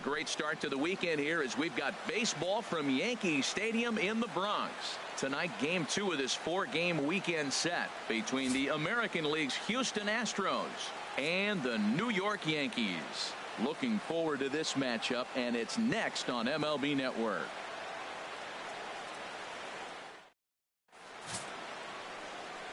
great start to the weekend here as we've got baseball from Yankee Stadium in the Bronx. Tonight, Game 2 of this 4-game weekend set between the American League's Houston Astros and the New York Yankees. Looking forward to this matchup, and it's next on MLB Network.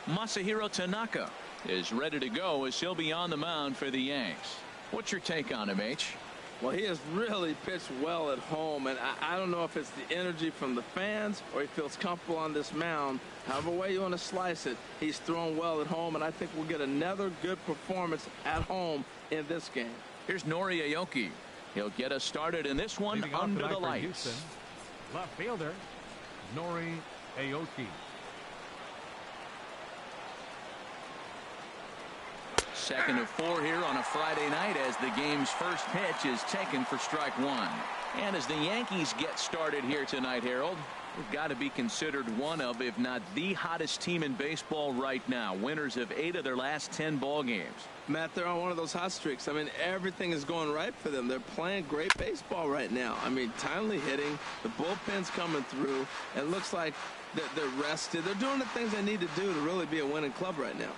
Masahiro Tanaka is ready to go as he'll be on the mound for the Yanks. What's your take on him, H? Well, he has really pitched well at home, and I don't know if it's the energy from the fans or he feels comfortable on this mound. However way you want to slice it, he's thrown well at home, and I think we'll get another good performance at home in this game. Here's Nori Aoki. He'll get us started in this one under the lights. Houston, left fielder Nori Aoki. Second of 4 here on a Friday night as the game's first pitch is taken for strike 1. And as the Yankees get started here tonight, Harold, they've got to be considered one of, if not the hottest team in baseball right now. Winners of 8 of their last 10 ball games. Matt, they're on one of those hot streaks. I mean, everything is going right for them. They're playing great baseball right now. I mean, timely hitting, the bullpen's coming through, and it looks like they're rested. They're doing the things they need to do to really be a winning club right now.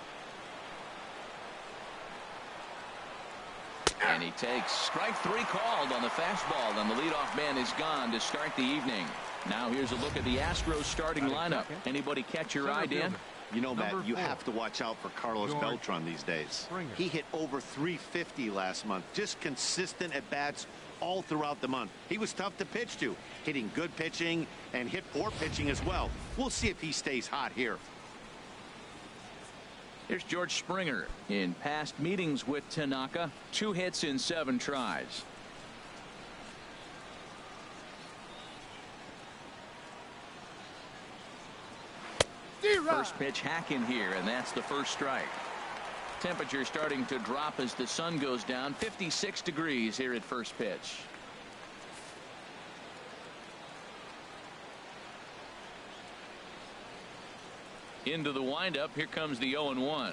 And he takes strike 3 called on the fastball, and the leadoff man is gone to start the evening. Now here's a look at the Astros starting lineup. Anybody catch your eye, Dan? You know, Matt, you have to watch out for Carlos Beltran these days. He hit over 350 last month. Just consistent at bats all throughout the month. He was tough to pitch to, hitting good pitching and hit poor pitching as well. We'll see if he stays hot here. Here's George Springer. In past meetings with Tanaka, 2 hits in 7 tries. First pitch hack in here, and that's the first strike. Temperature starting to drop as the sun goes down. 56 degrees here at first pitch. Into the windup. Here comes the 0-1.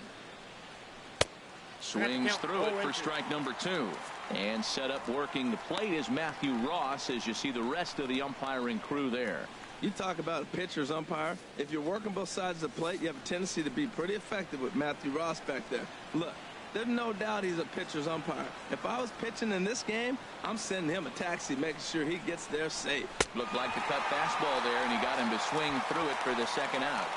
Swings through it for strike number 2. And set up working the plate is Matthew Ross as you see the rest of the umpiring crew there. You talk about a pitcher's umpire. If you're working both sides of the plate, you have a tendency to be pretty effective with Matthew Ross back there. Look, there's no doubt he's a pitcher's umpire. If I was pitching in this game, I'm sending him a taxi, making sure he gets there safe. Looked like the cut fastball there, and he got him to swing through it for the second out.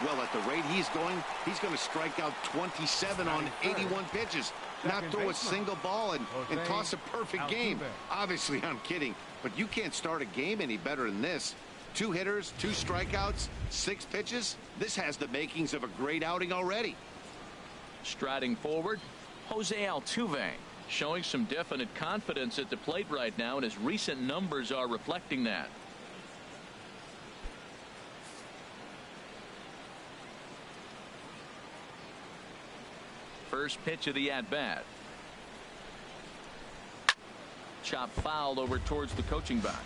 Well, at the rate he's going to strike out 27 on 81 pitches. Not throw a single ball and toss a perfect game. Obviously, I'm kidding, but you can't start a game any better than this. 2 hitters, 2 strikeouts, 6 pitches. This has the makings of a great outing already. Striding forward, Jose Altuve showing some definite confidence at the plate right now, and his recent numbers are reflecting that. First pitch of the at-bat. Chop foul over towards the coaching box.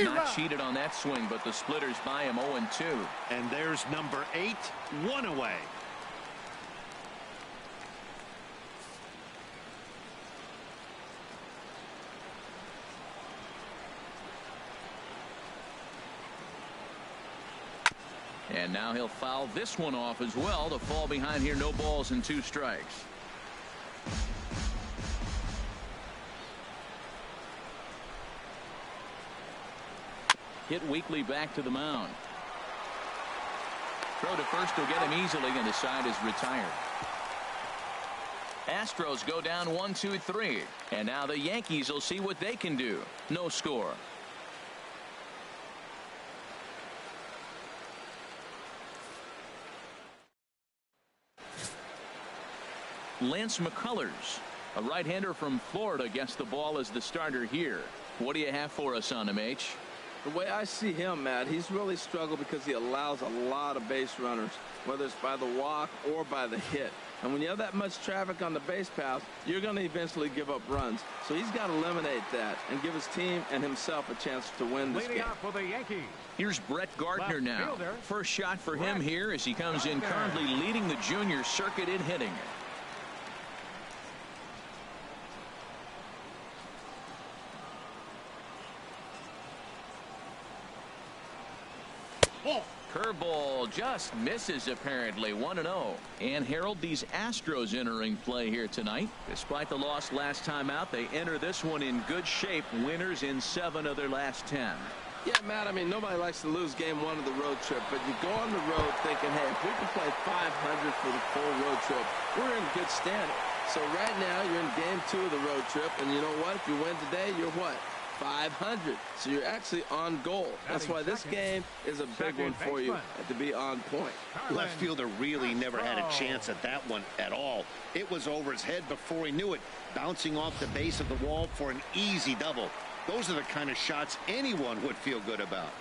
Not cheated on that swing, but the splitters by him 0-2. And there's number 8, 1 away. And now he'll foul this one off as well to fall behind here. No balls and 2 strikes. Hit weakly back to the mound. Throw to first will get him easily, and the side is retired. Astros go down 1-2-3. And now the Yankees will see what they can do. No score. Lance McCullers, a right-hander from Florida, gets the ball as the starter here. What do you have for us on him, H? The way I see him, Matt, he's really struggled because he allows a lot of base runners, whether it's by the walk or by the hit. And when you have that much traffic on the base paths, you're going to eventually give up runs. So he's got to eliminate that and give his team and himself a chance to win this game. For the Yankees. Here's Brett Gardner now. First shot for him here as he comes in currently leading the junior circuit in hitting. Curveball just misses apparently. 1-0. And Harold, these Astros entering play here tonight. Despite the loss last time out, they enter this one in good shape. Winners in 7 of their last 10. Yeah, Matt, I mean, nobody likes to lose game 1 of the road trip, but you go on the road thinking, hey, if we can play 500 for the full road trip, we're in good standing. So right now, you're in game 2 of the road trip, and you know what? If you win today, you're what? 500. So you're actually on goal. That's why this game is a big one for you to be on point. Left fielder really never had a chance at that one at all. It was over his head before he knew it, bouncing off the base of the wall for an easy double. Those are the kind of shots anyone would feel good about.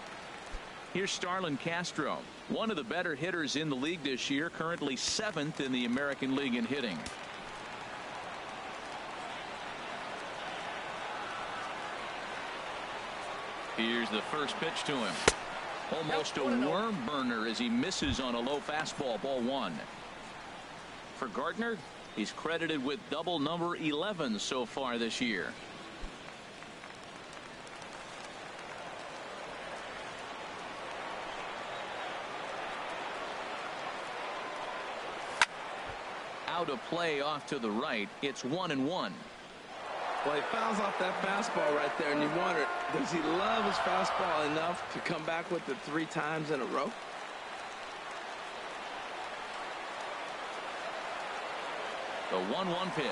Here's Starlin Castro, one of the better hitters in the league this year, currently 7th in the American League in hitting. Here's the first pitch to him. Almost a worm burner as he misses on a low fastball. Ball 1. For Gardner, he's credited with double number 11 so far this year. Out of play off to the right. It's 1-1. Well, he fouls off that fastball right there, and you wonder, does he love his fastball enough to come back with it 3 times in a row? The 1-1 pitch.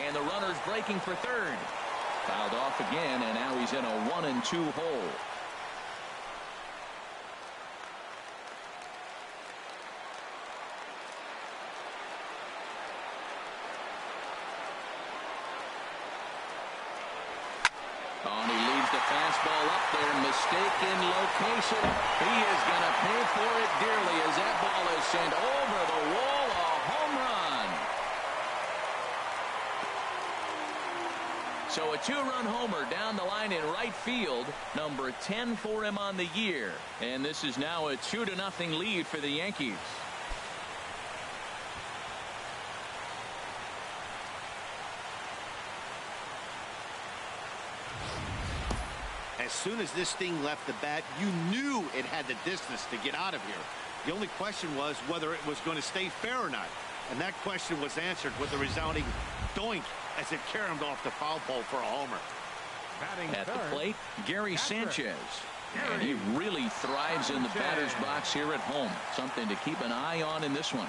And the runner's breaking for third. Fouled off again, and now he's in a 1-2 hole. Fastball up there, mistaken location. He is going to pay for it dearly as that ball is sent over the wall. A home run. So a 2-run homer down the line in right field. Number 10 for him on the year. And this is now a 2-0 lead for the Yankees. As soon as this thing left the bat, you knew it had the distance to get out of here. The only question was whether it was going to stay fair or not. And that question was answered with a resounding doink as it caromed off the foul pole for a homer. At the plate, Gary Sanchez. And he really thrives in the batter's box here at home. Something to keep an eye on in this one.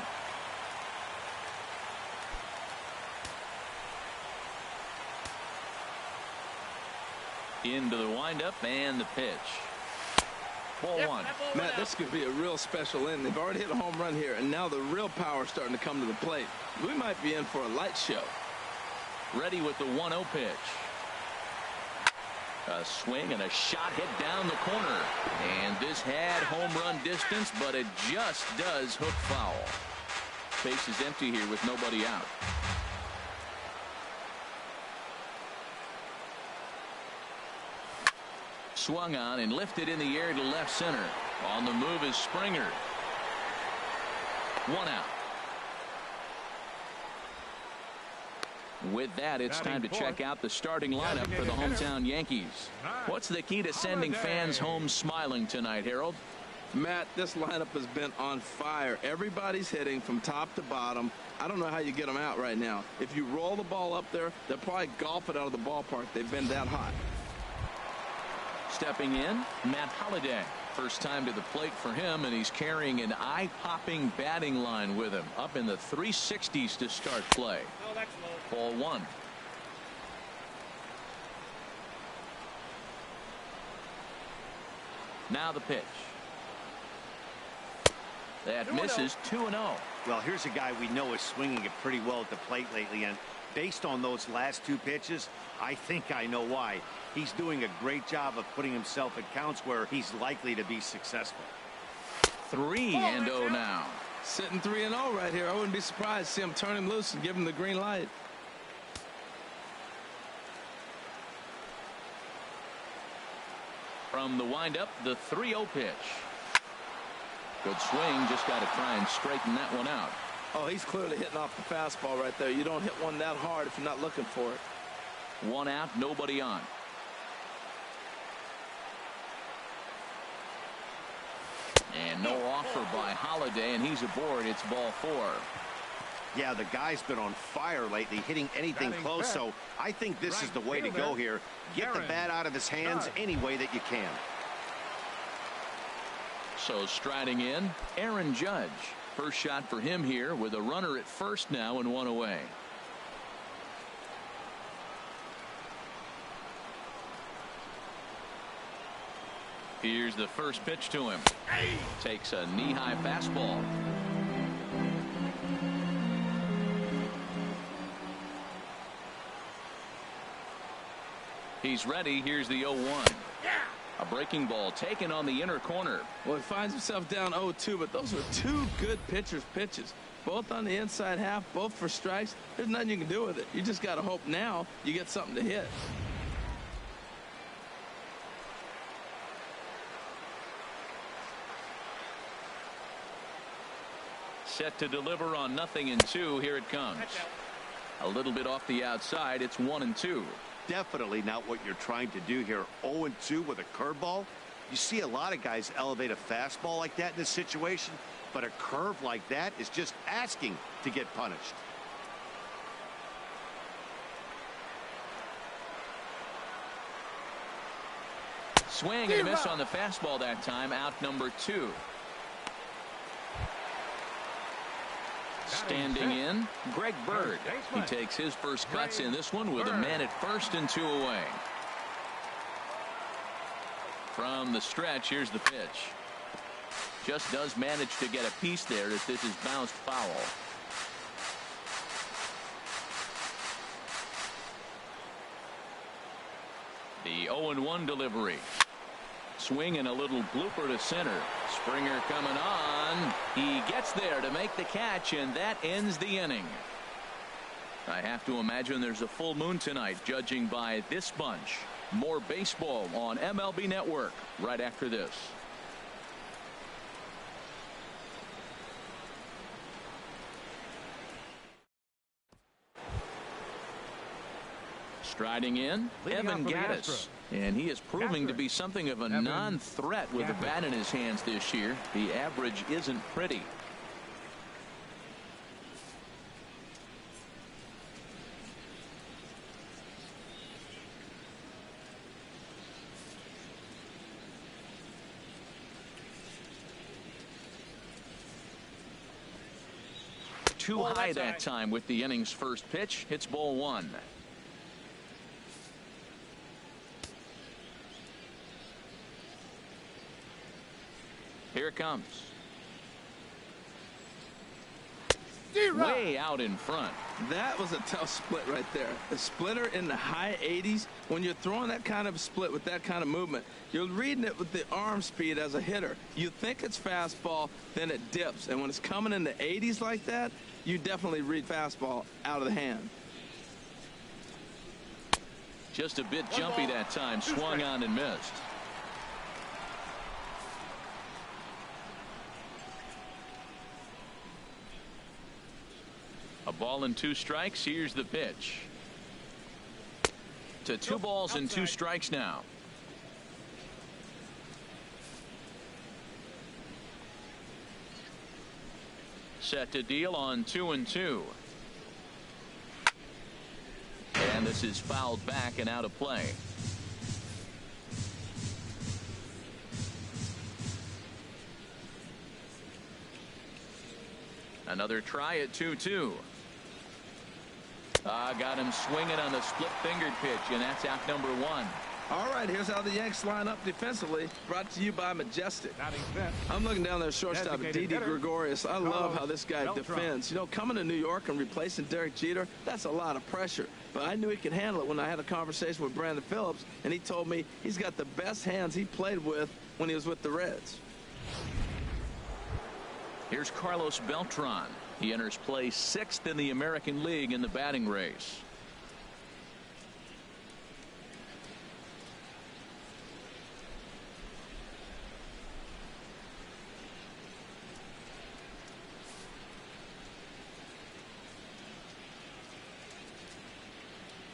Into the windup and the pitch. Ball 1. Matt, this could be a real special inning. They've already hit a home run here, and now the real power is starting to come to the plate. We might be in for a light show. Ready with the 1-0 pitch. A swing and a shot hit down the corner. And this had home run distance, but it just does hook foul. Base is empty here with nobody out. Swung on and lifted in the air to left center. On the move is Springer. 1 out. With that, it's time to check out the starting lineup for the hometown Yankees. What's the key to sending fans home smiling tonight, Harold? Matt, this lineup has been on fire. Everybody's hitting from top to bottom. I don't know how you get them out right now. If you roll the ball up there, they'll probably golf it out of the ballpark. They've been that hot. Stepping in, Matt Holliday. First time to the plate for him, and he's carrying an eye-popping batting line with him. Up in the 360s to start play. Oh, that's low. Ball 1. Now the pitch. That misses. 2-0. Well, here's a guy we know is swinging it pretty well at the plate lately, and based on those last 2 pitches, I think I know why. He's doing a great job of putting himself at counts where he's likely to be successful. 3-0 now. Sitting 3-0 right here. I wouldn't be surprised to see him turn him loose and give him the green light. From the windup, the 3-0 pitch. Good swing, just got to try and straighten that one out. Oh, he's clearly hitting off the fastball right there. You don't hit one that hard if you're not looking for it. 1 out, nobody on. And no offer by Holiday, and he's aboard. It's ball 4. Yeah, the guy's been on fire lately, hitting anything close, so I think this is the way to go here. Get the bat out of his hands any way that you can. So striding in, Aaron Judge. First shot for him here with a runner at first now and 1 away. Here's the first pitch to him. Takes a knee-high fastball. He's ready. Here's the 0-1. A breaking ball taken on the inner corner. Well, he finds himself down 0-2, but those were 2 good pitchers' pitches. Both on the inside half, both for strikes. There's nothing you can do with it. You just got to hope now you get something to hit. Set to deliver on 0-2. Here it comes. A little bit off the outside. It's 1-2. Definitely not what you're trying to do here. 0-2 with a curveball. You see a lot of guys elevate a fastball like that in this situation, but a curve like that is just asking to get punished. Swing and a miss on the fastball that time. Out number 2. Standing in, Greg Bird. He takes his first cuts in this one with a man at first and 2 away. From the stretch, here's the pitch. Just does manage to get a piece there as this is bounced foul. The 0-1 delivery. Swing and a little blooper to center. Springer coming on. He gets there to make the catch, and that ends the inning. I have to imagine there's a full moon tonight, judging by this bunch. More baseball on MLB Network right after this. Striding in, Evan Gattis. And he is proving to be something of a non-threat with the bat in his hands this year. The average isn't pretty. Too high that time with the inning's first pitch. Hits ball 1. Here it comes. Way out in front. That was a tough split right there. A splitter in the high 80s. When you're throwing that kind of split with that kind of movement, you're reading it with the arm speed as a hitter. You think it's fastball, then it dips. And when it's coming in the 80s like that, you definitely read fastball out of the hand. Just a bit jumpy that time. Swung on and missed. A ball and 2 strikes. Here's the pitch. To 2 balls and 2 strikes now. Set to deal on 2-2. And this is fouled back and out of play. Another try at 2-2. Got him swinging on the split-fingered pitch, and that's out number 1. All right, here's how the Yanks line up defensively. Brought to you by Majestic. I'm looking down there shortstop at Didi Gregorius. I love how this guy defends. You know, coming to New York and replacing Derek Jeter, that's a lot of pressure. But I knew he could handle it when I had a conversation with Brandon Phillips, and he told me he's got the best hands he played with when he was with the Reds. Here's Carlos Beltran. He enters play 6th in the American League in the batting race.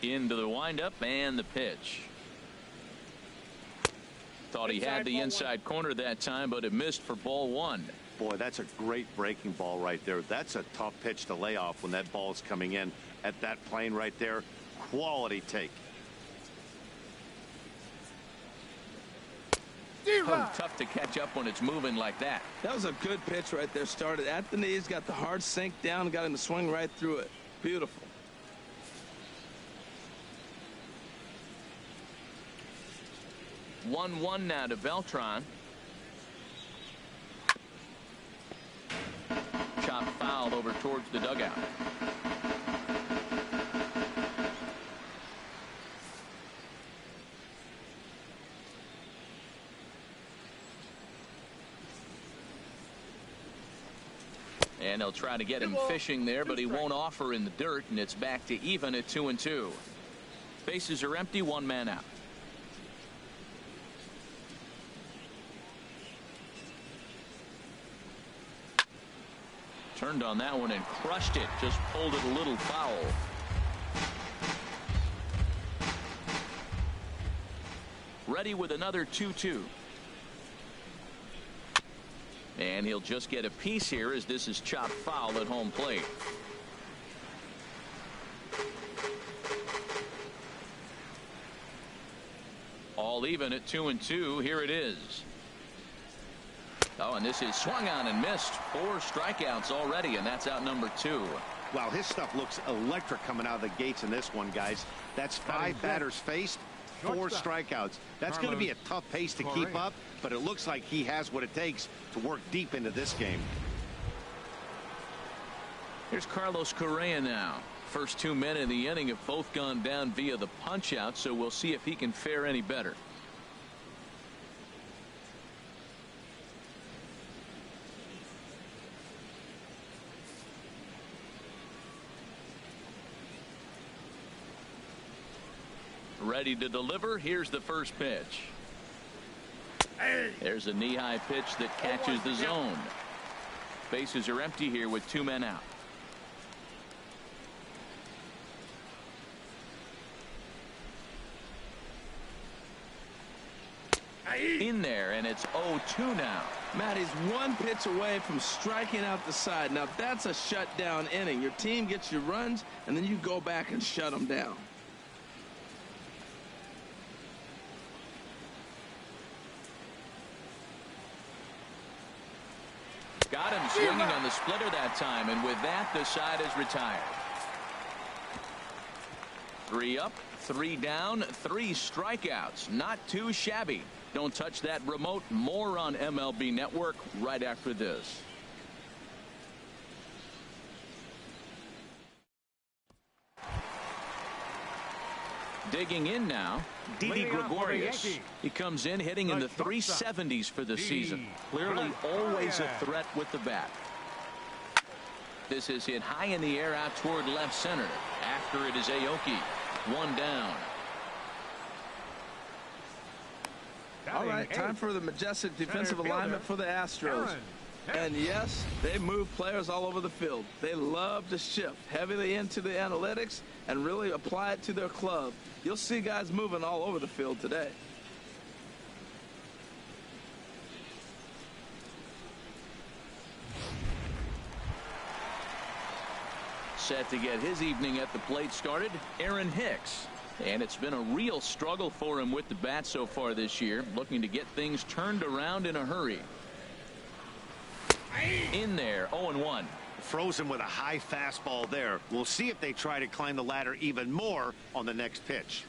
Into the windup and the pitch. Thought he had the inside corner that time, but it missed for ball 1. Boy, that's a great breaking ball right there. That's a tough pitch to lay off when that ball is coming in at that plane right there. Quality take. Oh, tough to catch up when it's moving like that. That was a good pitch right there. Started at the knees, got the hard sink down, got him to swing right through it. Beautiful. 1-1 now to Beltran. Chop foul over towards the dugout. And they'll try to get him fishing there, but he won't offer in the dirt, and it's back to even at 2-2. Bases are empty, 1 man out. Turned on that one and crushed it. Just pulled it a little foul. Ready with another 2-2. And he'll just get a piece here as this is chopped foul at home plate. All even at 2-2. Here it is. Oh, and this is swung on and missed. 4 strikeouts already, and that's out number 2. Wow, his stuff looks electric coming out of the gates in this one, guys. That's 5 batters faced, 4 strikeouts. That's going to be a tough pace to keep up, but it looks like he has what it takes to work deep into this game. Here's Carlos Correa now. First 2 men in the inning have both gone down via the punch out, so we'll see if he can fare any better. Ready to deliver. Here's the first pitch. There's a knee-high pitch that catches the zone. Bases are empty here with 2 men out. In there, and it's 0-2 now. Matt, he's 1 pitch away from striking out the side. Now that's a shutdown inning. Your team gets your runs, and then you go back and shut them down. Got him swinging on the splitter that time, and with that, the side is retired. 3 up, 3 down, 3 strikeouts. Not too shabby. Don't touch that remote. More on MLB Network right after this. Digging in now, Didi Gregorius. He comes in hitting in the 370s for the season. Clearly always a threat with the bat. This is hit high in the air out toward left center. After it is Aoki. 1 down. All right, time for the majestic defensive alignment for the Astros. And yes, they move players all over the field. They love to shift heavily into the analytics and really apply it to their club. You'll see guys moving all over the field today. Set to get his evening at the plate started, Aaron Hicks. And it's been a real struggle for him with the bat so far this year, looking to get things turned around in a hurry. In there, 0-1. Frozen with a high fastball there. We'll see if they try to climb the ladder even more on the next pitch.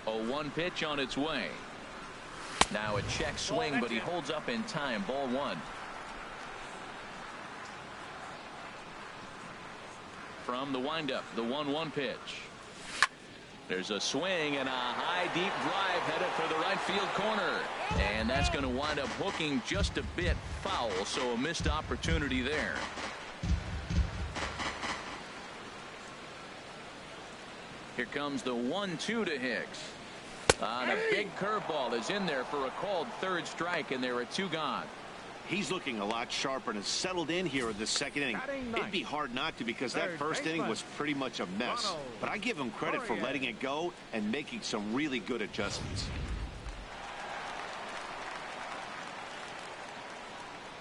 0-1 pitch on its way. Now a check swing, but he holds up in time. Ball 1. From the windup, the 1-1 pitch. There's a swing and a high deep drive headed for the right field corner. And that's going to wind up hooking just a bit foul, so a missed opportunity there. Here comes the 1-2 to Hicks. On a big curveball is in there for a called third strike, and there are 2 gone. He's looking a lot sharper and has settled in here in the second inning. It'd be hard not to, because that first inning was pretty much a mess. But I give him credit for letting it go and making some really good adjustments.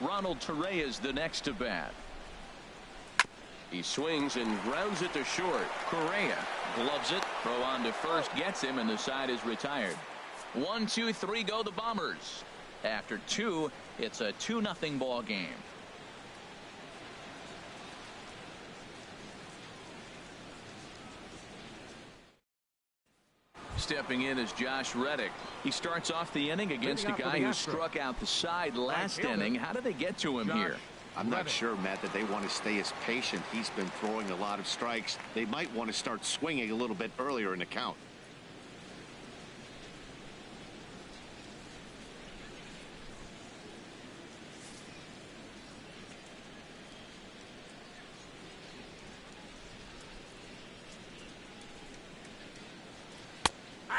Ronald Torreyes is the next to bat. He swings and grounds it to short. Correa gloves it. Throw on to first gets him, and the side is retired. 1, 2, 3 go the Bombers. After 2, it's a 2-0 ball game. Stepping in is Josh Reddick. He starts off the inning against a guy who struck out the side last inning. How did they get to him here? I'm not sure, Matt, that they want to stay as patient. He's been throwing a lot of strikes. They might want to start swinging a little bit earlier in the count.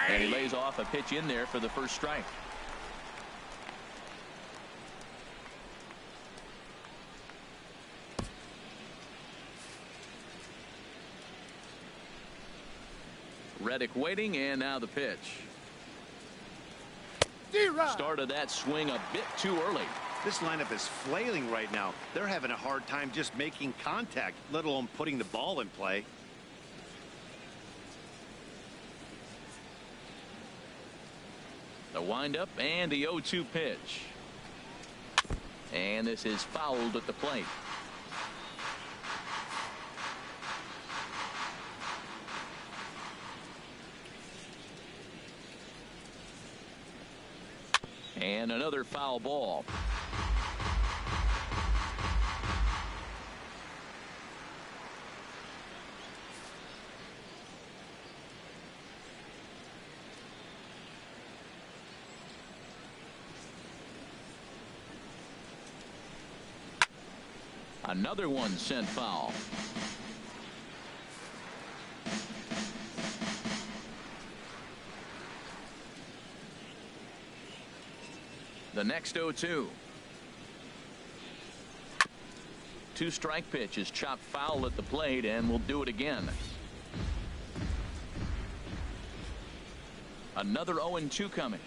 And he lays off a pitch in there for the first strike. Reddick waiting, and now the pitch. Started that swing a bit too early. This lineup is flailing right now. They're having a hard time just making contact, let alone putting the ball in play. The windup and the 0-2 pitch. And this is fouled at the plate. And another foul ball. Another one sent foul. The next 0-2. 2-strike pitch is chopped foul at the plate, and we'll do it again. Another 0-2 coming.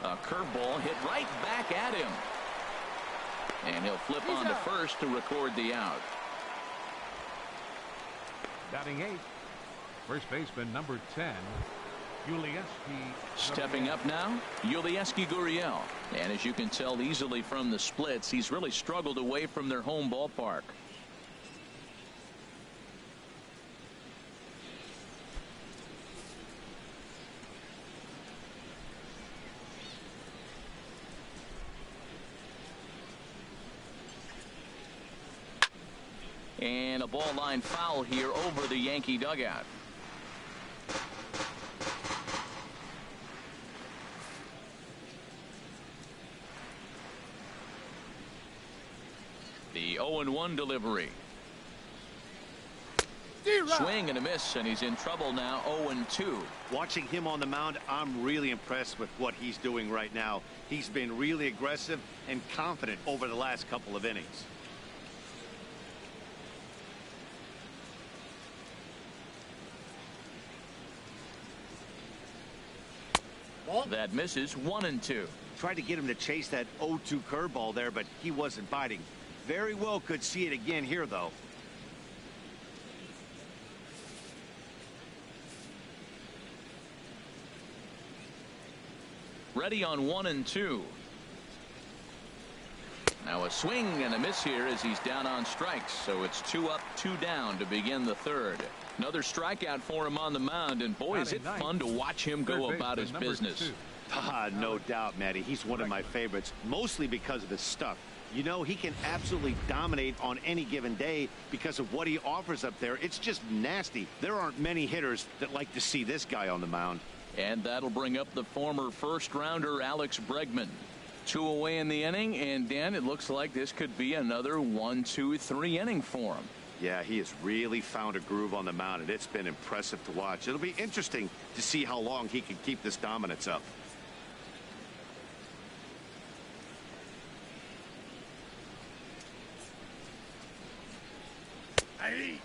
A curveball hit right back at him. And he'll flip on to first to record the out. Batting 8th, first baseman number 10, Yulieski. Stepping up now, Yulieski Gurriel. And as you can tell easily from the splits, he's really struggled away from their home ballpark. And a ball line foul here over the Yankee dugout. The 0-1 delivery. Swing and a miss, and he's in trouble now. 0-2. Watching him on the mound, I'm really impressed with what he's doing right now. He's been really aggressive and confident over the last couple of innings. That misses. 1-2. Tried to get him to chase that 0-2 curveball there, but he wasn't biting. Very well could see it again here, though. Ready on 1-2. Now a swing and a miss here as he's down on strikes. So it's 2 up, 2 down to begin the third. Another strikeout for him on the mound, and boy, is it fun to watch him go about his business. No doubt, Matty. He's one of my favorites, mostly because of his stuff. You know, he can absolutely dominate on any given day because of what he offers up there. It's just nasty. There aren't many hitters that like to see this guy on the mound. And that'll bring up the former first-rounder Alex Bregman. 2 away in the inning, and Dan, it looks like this could be another 1-2-3 inning for him. Yeah, he has really found a groove on the mound, and it's been impressive to watch. It'll be interesting to see how long he can keep this dominance up.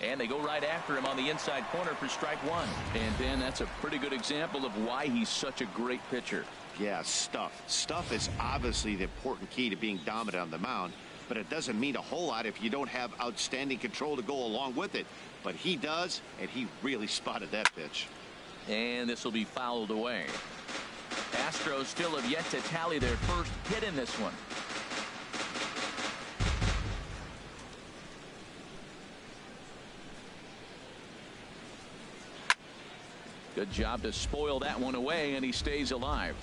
And they go right after him on the inside corner for strike 1. And Dan, that's a pretty good example of why he's such a great pitcher. Yeah, stuff. Stuff is obviously the important key to being dominant on the mound, but it doesn't mean a whole lot if you don't have outstanding control to go along with it. But he does, and he really spotted that pitch. And this will be fouled away. Astros still have yet to tally their first hit in this one. Good job to spoil that one away, and he stays alive.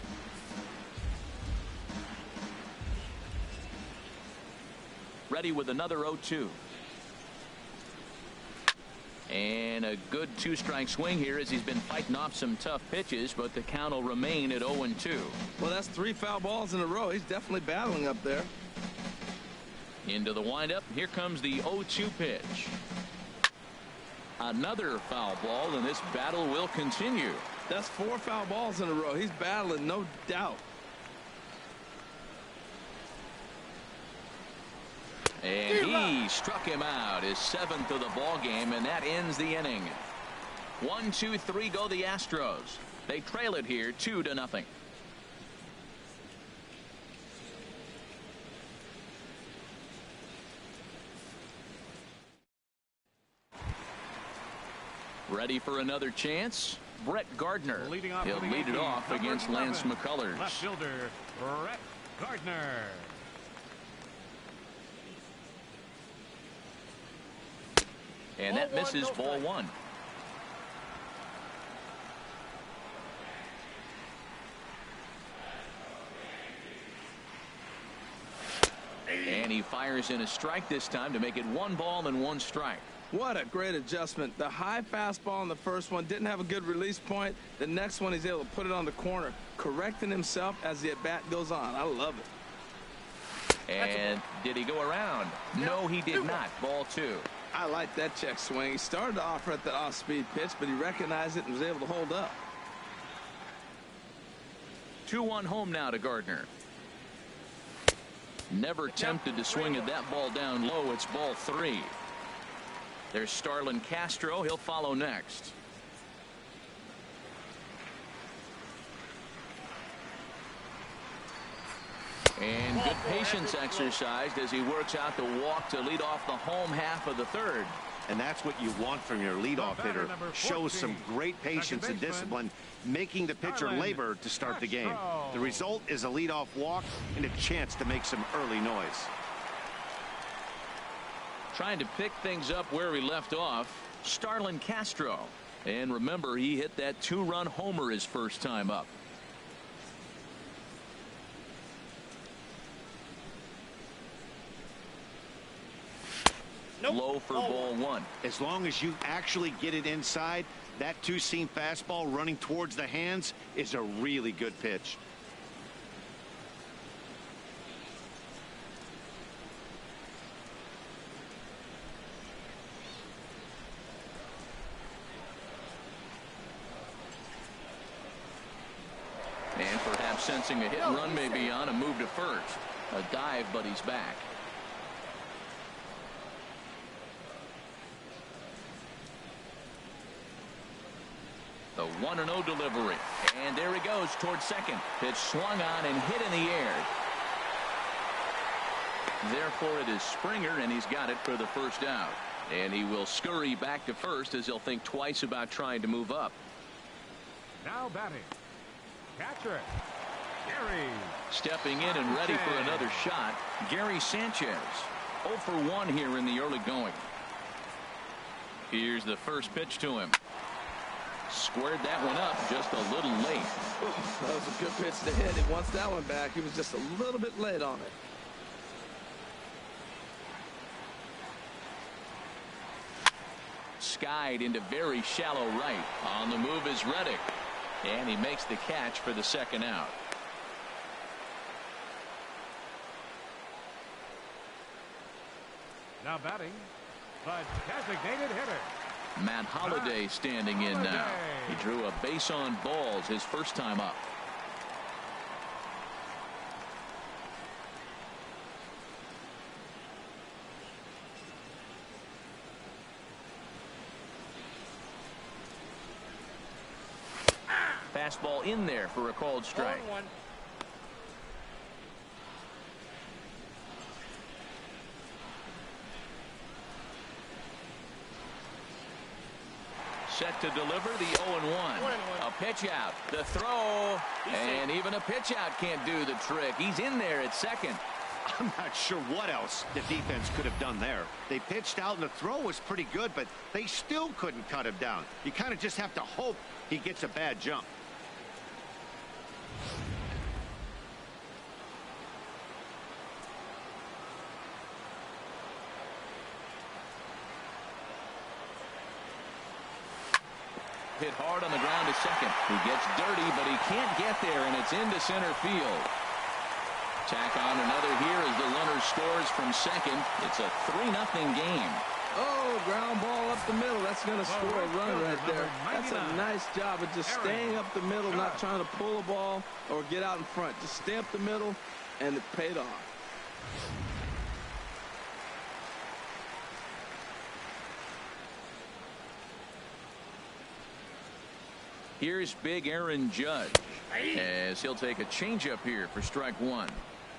Ready with another 0-2. And a good 2-strike swing here as he's been fighting off some tough pitches, but the count will remain at 0-2. Well, that's 3 foul balls in a row. He's definitely battling up there. Into the windup. Here comes the 0-2 pitch. Another foul ball, and this battle will continue. That's 4 foul balls in a row. He's battling, no doubt. And he struck him out, his 7th of the ball game, and that ends the inning. 1-2-3 go the Astros. They trail it here 2-0. Ready for another chance? Brett Gardner. He'll lead it off against Lance McCullers. Left fielder, Brett Gardner. And that misses ball 1. And he fires in a strike this time to make it 1 ball and 1 strike. What a great adjustment. The high fastball in the first one didn't have a good release point. The next one he's able to put it on the corner, correcting himself as the at-bat goes on. I love it. And did he go around? No, he did not. Ball 2. I like that check swing. He started to offer at the off-speed pitch, but he recognized it and was able to hold up. 2-1 home now to Gardner. Never tempted to swing at that ball down low. It's ball 3. There's Starlin Castro. He'll follow next. And good patience exercised as he works out the walk to lead off the home half of the 3rd. And that's what you want from your leadoff hitter. Shows some great patience and discipline, making the pitcher labor to start the game. The result is a leadoff walk and a chance to make some early noise. Trying to pick things up where he left off, Starlin Castro. And remember, he hit that 2-run homer his first time up. Low for ball 1. As long as you actually get it inside, that 2-seam fastball running towards the hands is a really good pitch. And perhaps sensing a hit and run may be on, a move to first. A dive, but he's back. The 1-0 delivery. And there he goes towards second. Pitch swung on and hit in the air. Therefore, it is Springer, and he's got it for the first out. And he will scurry back to first as he'll think twice about trying to move up. Now batting, catcher, Gary. Stepping in and ready for another shot, Gary Sanchez. 0 for 1 here in the early going. Here's the first pitch to him. Squared that one up just a little late. Oof, that was a good pitch to hit. Once that one back, he was just a little bit late on it. Skied into very shallow right. On the move is Reddick. And he makes the catch for the second out. Now batting, the designated hitter, Matt Holliday standing in now. He drew a base on balls his first time up. Fastball in there for a called strike. Set to deliver the 0-1. A pitch out. The throw. And even a pitch out can't do the trick. He's in there at second. I'm not sure what else the defense could have done there. They pitched out and the throw was pretty good, but they still couldn't cut him down. You kind of just have to hope he gets a bad jump. Hit hard on the ground to second. He gets dirty, but he can't get there, and it's into center field. Tack on another here as the runner scores from second. It's a 3-0 game. Oh, ground ball up the middle. That's going to score a run right there. That's a nice job of just staying up the middle, not trying to pull a ball or get out in front. Just stay up the middle, and it paid off. Here's big Aaron Judge as he'll take a changeup here for strike one.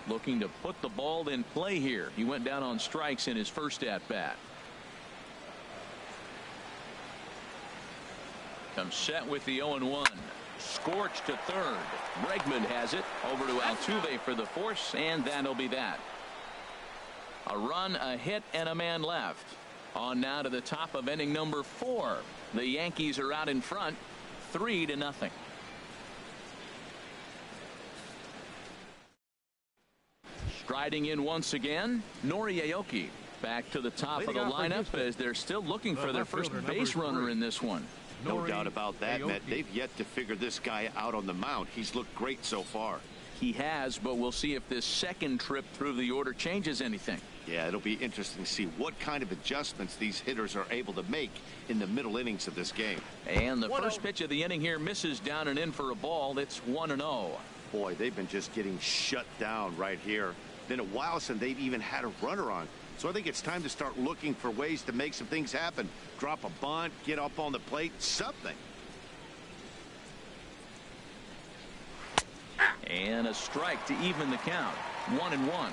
Looking to put the ball in play here. He went down on strikes in his first at bat. Comes set with the 0-1. Scorched to third. Bregman has it over to Altuve for the force, and that'll be that. A run, a hit, and a man left. On now to the top of inning number 4. The Yankees are out in front, 3-0. Striding in once again, Nori Aoki. Back to the top of the lineup as they're still looking for their first base runner in this one. No doubt about that, Matt. They've yet to figure this guy out on the mound. He's looked great so far. He has, but we'll see if this second trip through the order changes anything. Yeah, it'll be interesting to see what kind of adjustments these hitters are able to make in the middle innings of this game. And the first pitch of the inning here misses down and in for a ball. It's 1-0. Boy, they've been just getting shut down right here. Been a while since they've even had a runner on. So I think it's time to start looking for ways to make some things happen. Drop a bunt, get up on the plate, something. And a strike to even the count. 1-1.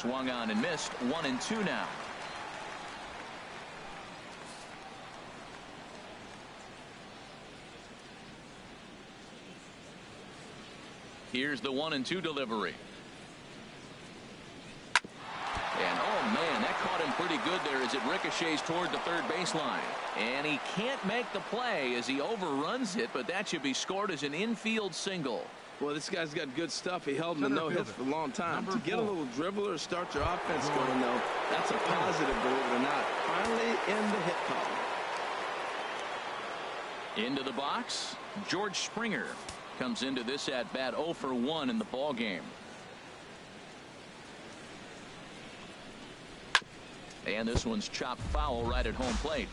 Swung on and missed. 1-2 now. Here's the 1-2 delivery. And oh man, that caught him pretty good there as it ricochets toward the third baseline. And he can't make the play as he overruns it, but that should be scored as an infield single. Well, this guy's got good stuff. He held him to no hits for a long time. To get a little dribbler, start your offense going, though, that's a positive, believe it or not. Finally in the hit column. Into the box, George Springer comes into this at bat 0 for 1 in the ball game. And this one's chopped foul right at home plate.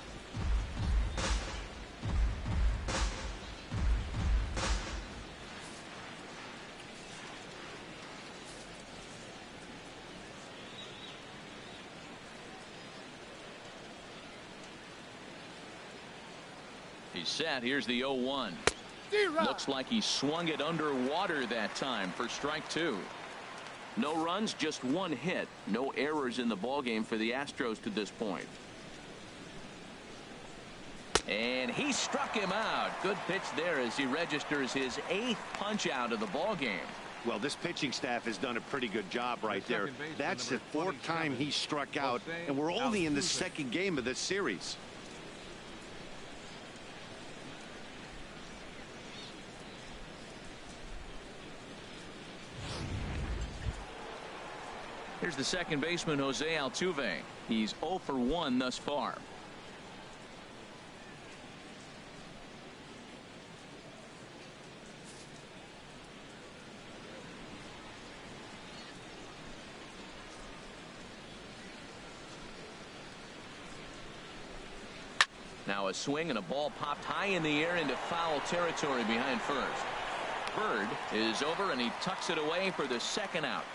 He's set. Here's the 0-1. Looks like he swung it underwater that time for strike 2. No runs, just one hit. No errors in the ballgame for the Astros to this point. And he struck him out. Good pitch there as he registers his 8th punch out of the ballgame. Well, this pitching staff has done a pretty good job right there. That's the 4th time he struck out, and we're only in the 2nd game of this series. Here's the second baseman, Jose Altuve. He's 0 for 1 thus far. Now a swing and a ball popped high in the air into foul territory behind first. Bird is over and he tucks it away for the second out.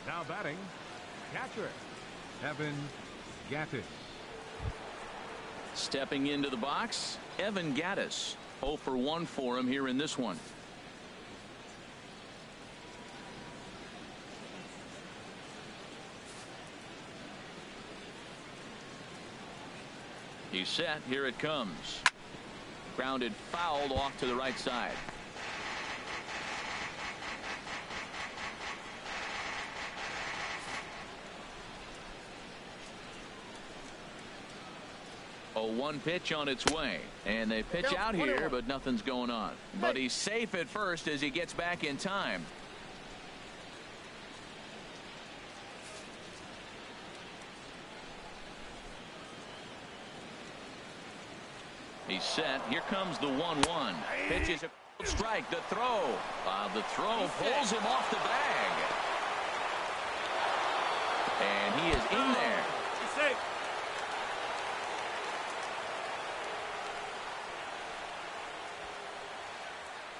Now batting, catcher, Evan Gattis. Stepping into the box, Evan Gattis. 0 for 1 for him here in this one. He's set. Here it comes. Grounded fouled off to the right side. A 1 pitch on its way, and they pitch out here, but nothing's going on. But he's safe at first as he gets back in time. He's set. Here comes the 1-1. Pitches a strike. The throw. The throw pulls him off the bag. And he is in there.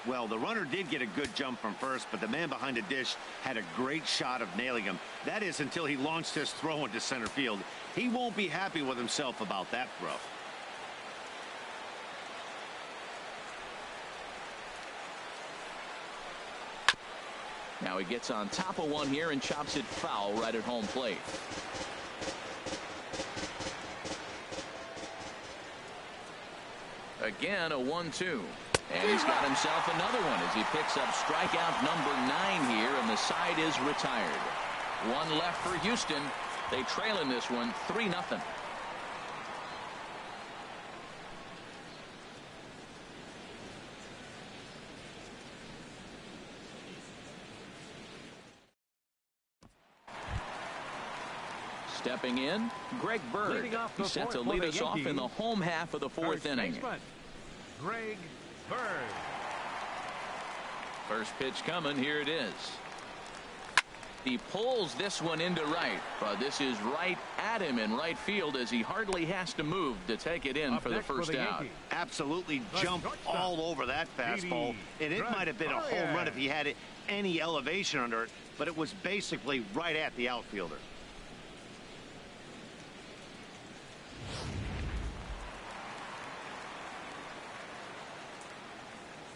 Well, the runner did get a good jump from first, but the man behind the dish had a great shot of nailing him. That is until he launched his throw into center field. He won't be happy with himself about that throw. Now he gets on top of one here and chops it foul right at home plate. Again, a 1-2. And he's got himself another one as he picks up strikeout number 9 here, and the side is retired. One left for Houston. They trail in this one 3-0. Stepping in, Greg Bird. He's set to lead us off in the home half of the 4th inning. Greg Bird. First pitch coming. Here it is. He pulls this one into right, but this is right at him in right field as he hardly has to move to take it in for the first out. Absolutely jumped all over that fastball, and it might have been a home run if he had any elevation under it, but it was basically right at the outfielder.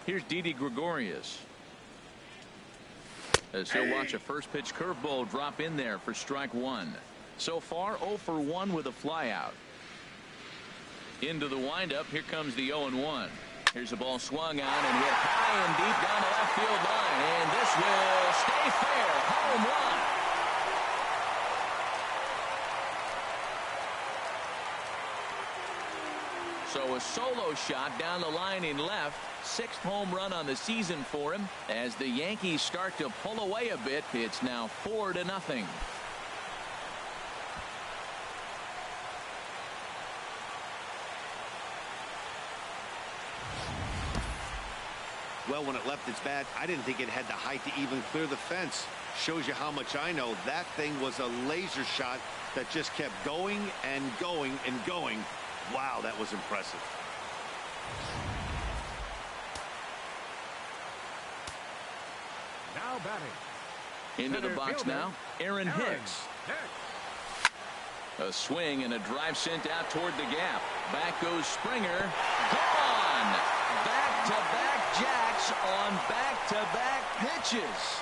Here's Didi Gregorius as he'll watch a first pitch curveball drop in there for strike 1. So far 0 for 1 with a flyout. Into the windup. Here comes the 0-1. Here's a ball swung on and hit high and deep down the left field line, and this will stay fair. Home run. So a solo shot down the line in left. 6th home run on the season for him. As the Yankees start to pull away a bit, it's now 4-0. Well, when it left its bat, I didn't think it had the height to even clear the fence. Shows you how much I know. That thing was a laser shot that just kept going and going and going. Wow, that was impressive. Now batting. Into the box now, Aaron Hicks. A swing and a drive sent out toward the gap. Back goes Springer. Gone! Back-to-back jacks on back-to-back pitches.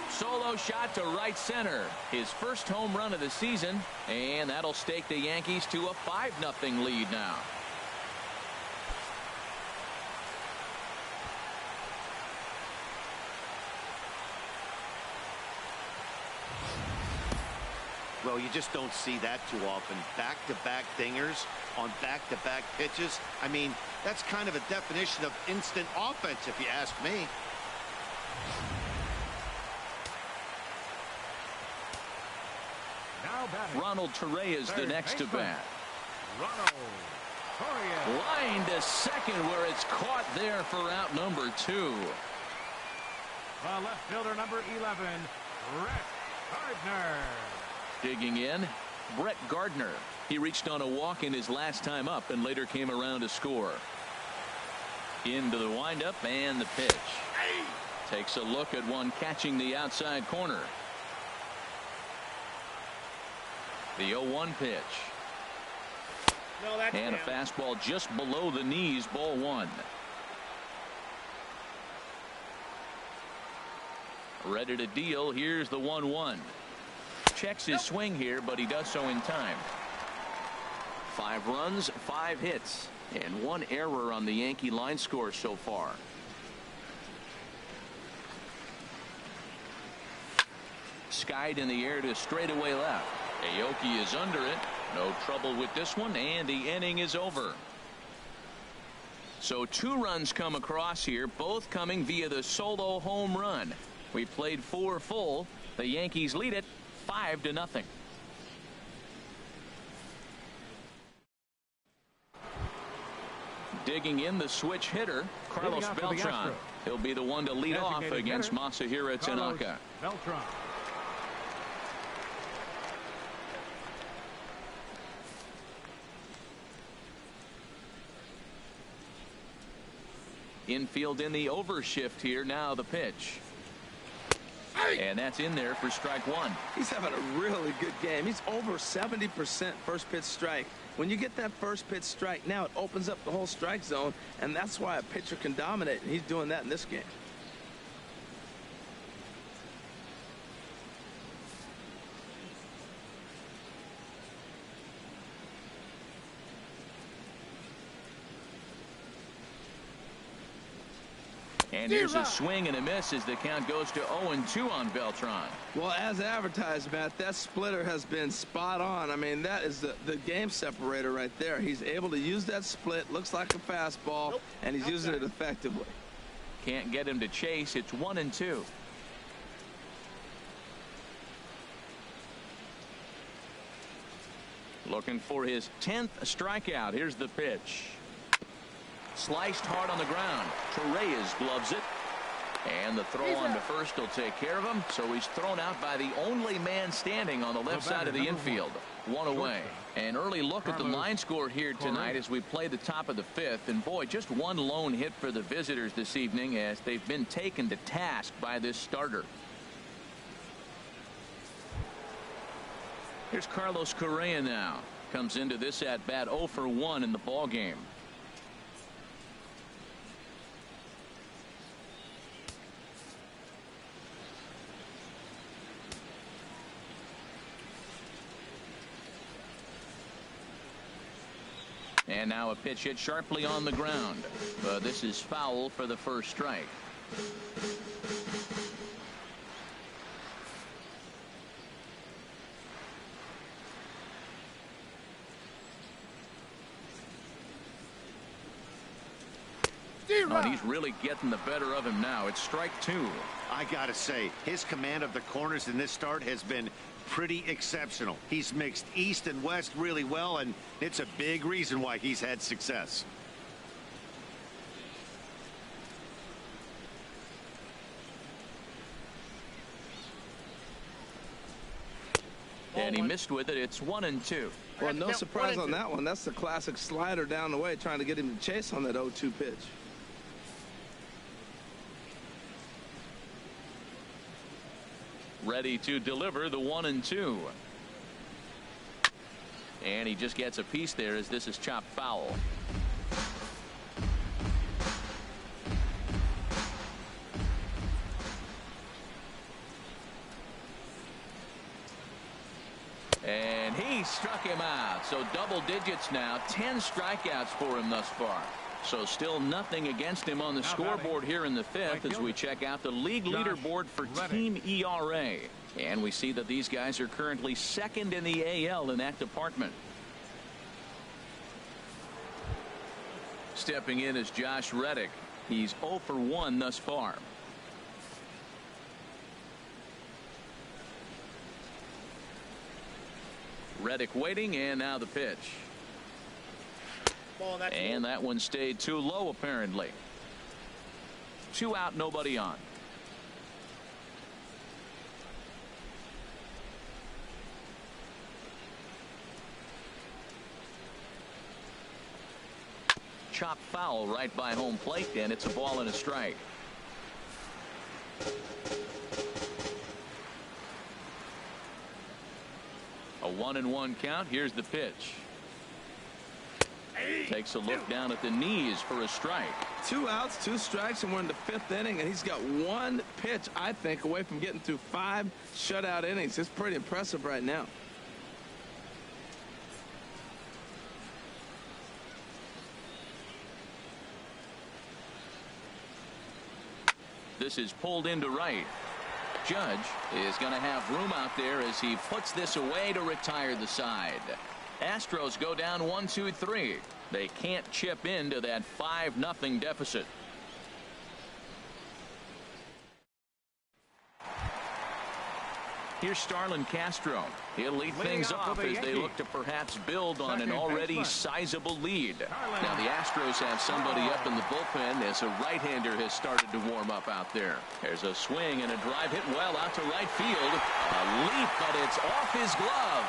Solo shot to right center. His first home run of the season, and that'll stake the Yankees to a 5-0 lead now. Well, you just don't see that too often. Back-to-back dingers on back-to-back pitches. I mean, that's kind of a definition of instant offense, if you ask me. Now batting. Ronald Torreyes is the next to bat. Ronald Torreyes. Line to second, where it's caught there for out number 2. The left fielder, number 11, Brett Gardner. Digging in, Brett Gardner. He reached on a walk in his last time up and later came around to score. Into the windup and the pitch. Takes a look at one catching the outside corner. The 0-1 pitch. No, that's and down. a fastball just below the knees, ball 1. Ready to deal. Here's the 1-1. Checks his swing here, but he does so in time. 5 runs, 5 hits, and 1 error on the Yankee line score so far. Skied in the air to straightaway left. Aoki is under it. No trouble with this one, and the inning is over. So 2 runs come across here, both coming via the solo home run. We played 4 full. The Yankees lead it 5-0. Digging in, the switch hitter, Carlos Beltran. He'll be the one to lead off against Masahiro Tanaka. Beltran. Infield in the overshift here. Now the pitch. And that's in there for strike 1. He's having a really good game. He's over 70% first pitch strike. When you get that first pitch strike, now it opens up the whole strike zone, and that's why a pitcher can dominate, and he's doing that in this game. And here's a swing and a miss as the count goes to 0-2 on Beltran. Well, as advertised, Matt, that splitter has been spot on. I mean, that is the game separator right there. He's able to use that split, looks like a fastball, and he's using it effectively. Can't get him to chase. It's 1-2. Looking for his 10th strikeout. Here's the pitch. Sliced hard on the ground. Torreyes gloves it. And the throw on to first will take care of him. So he's thrown out by the only man standing on the left side of the infield. 1 away. An early look at the line score here tonight as we play the top of the 5th. And boy, just 1 lone hit for the visitors this evening as they've been taken to task by this starter. Here's Carlos Correa now. Comes into this at bat 0 for 1 in the ball game. And now a pitch hit sharply on the ground. This is foul for the first strike. Oh, he's really getting the better of him now. It's strike 2. I gotta say, his command of the corners in this start has been pretty exceptional. He's mixed east and west really well, and it's a big reason why he's had success. And he missed with it. It's 1-2. Well, no surprise on that one. That's the classic slider down the way, trying to get him to chase on that 0-2 pitch. Ready to deliver the 1-2. And he just gets a piece there as this is chopped foul. And he struck him out. So double digits now. 10 strikeouts for him thus far. So still nothing against him on the scoreboard here in the 5th as we check out the league leaderboard for team ERA. And we see that these guys are currently second in the AL in that department. Stepping in is Josh Reddick. He's 0 for 1 thus far. Reddick waiting, and now the pitch. And that one stayed too low, apparently. 2 out, nobody on. Chop foul right by home plate, and it's a ball and a strike. A 1-1 count. Here's the pitch. Takes a look down at the knees for a strike. 2 outs, 2 strikes, and we're in the 5th inning, and he's got 1 pitch, I think, away from getting through 5 shutout innings. It's pretty impressive right now. This is pulled into right. Judge is going to have room out there as he puts this away to retire the side. Astros go down 1-2-3. They can't chip into that 5-0 deficit. Here's Starlin Castro. He'll lead things off as they look to perhaps build on an already sizable lead. Now the Astros have somebody up in the bullpen as a right-hander has started to warm up out there. There's a swing and a drive hit well out to right field. A leap, but it's off his glove.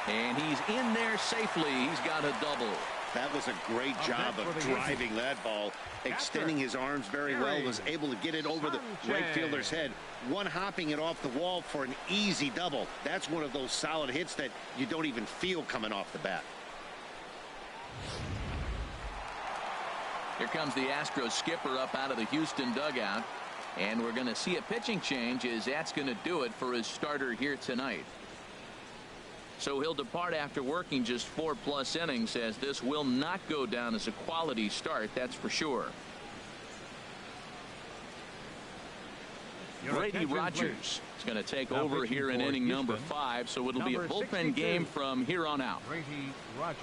And he's in there safely. He's got a double. That was a great job of driving that ball, extending his arms very well, was able to get it over the right fielder's head, one-hopping it off the wall for an easy double. That's one of those solid hits that you don't even feel coming off the bat. Here comes the Astros skipper up out of the Houston dugout, and we're going to see a pitching change as that's going to do it for his starter here tonight. So he'll depart after working just 4+ innings, as this will not go down as a quality start, that's for sure. Brady Rogers is going to take over here in inning number 5, so it'll be a bullpen game from here on out. Brady Rogers.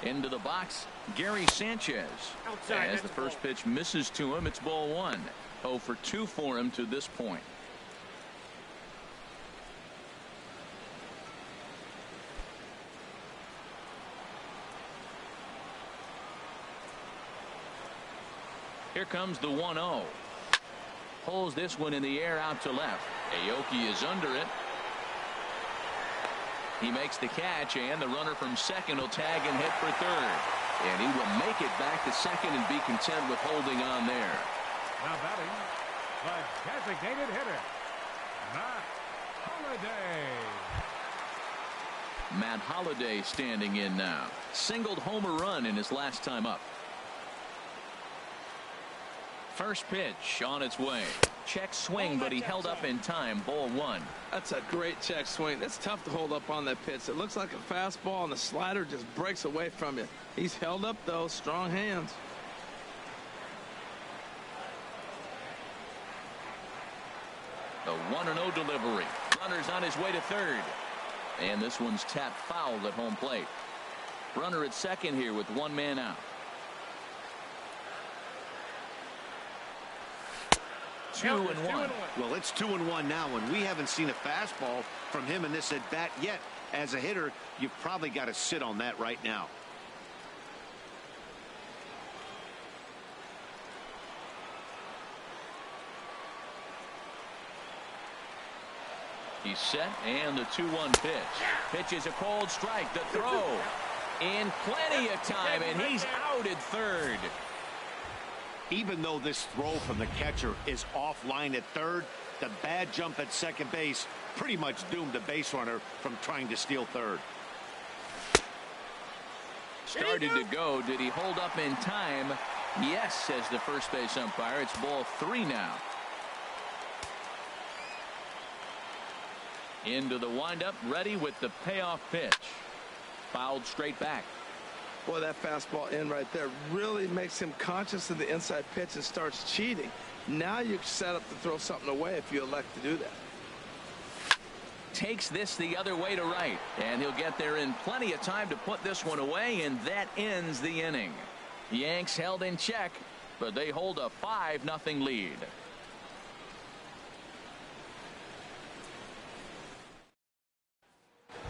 Into the box, Gary Sanchez. As the first pitch misses to him, it's ball 1. 0 for 2 for him to this point. Here comes the 1-0. Pulls this one in the air out to left. Aoki is under it. He makes the catch, and the runner from second will tag and hit for third. And he will make it back to second and be content with holding on there. Now batting, the designated hitter, Matt Holliday. Matt Holliday standing in now. Singled homer run in his last time up. First pitch on its way. Check swing, but he held up in time. Ball 1. That's a great check swing. It's tough to hold up on that pitch. It looks like a fastball, and the slider just breaks away from you. He's held up, though. Strong hands. The 1-0 delivery. Runner's on his way to third. And this one's tapped foul at home plate. Runner at second here with 1 man out. 2-1. Well, it's 2-1 now, and we haven't seen a fastball from him in this at bat yet. As a hitter, you've probably got to sit on that right now. He's set, and the 2-1 pitch. Pitch is a cold strike. The throw in plenty of time, and he's out at third. Even though this throw from the catcher is offline at third, the bad jump at second base pretty much doomed the base runner from trying to steal third. Started to go. Did he hold up in time? Yes, says the first base umpire. It's ball 3 now. Into the windup, ready with the payoff pitch. Fouled straight back. Boy, that fastball in right there really makes him conscious of the inside pitch and starts cheating. Now you're set up to throw something away if you elect to do that. Takes this the other way to right, and he'll get there in plenty of time to put this one away, and that ends the inning. The Yanks held in check, but they hold a 5-0 lead.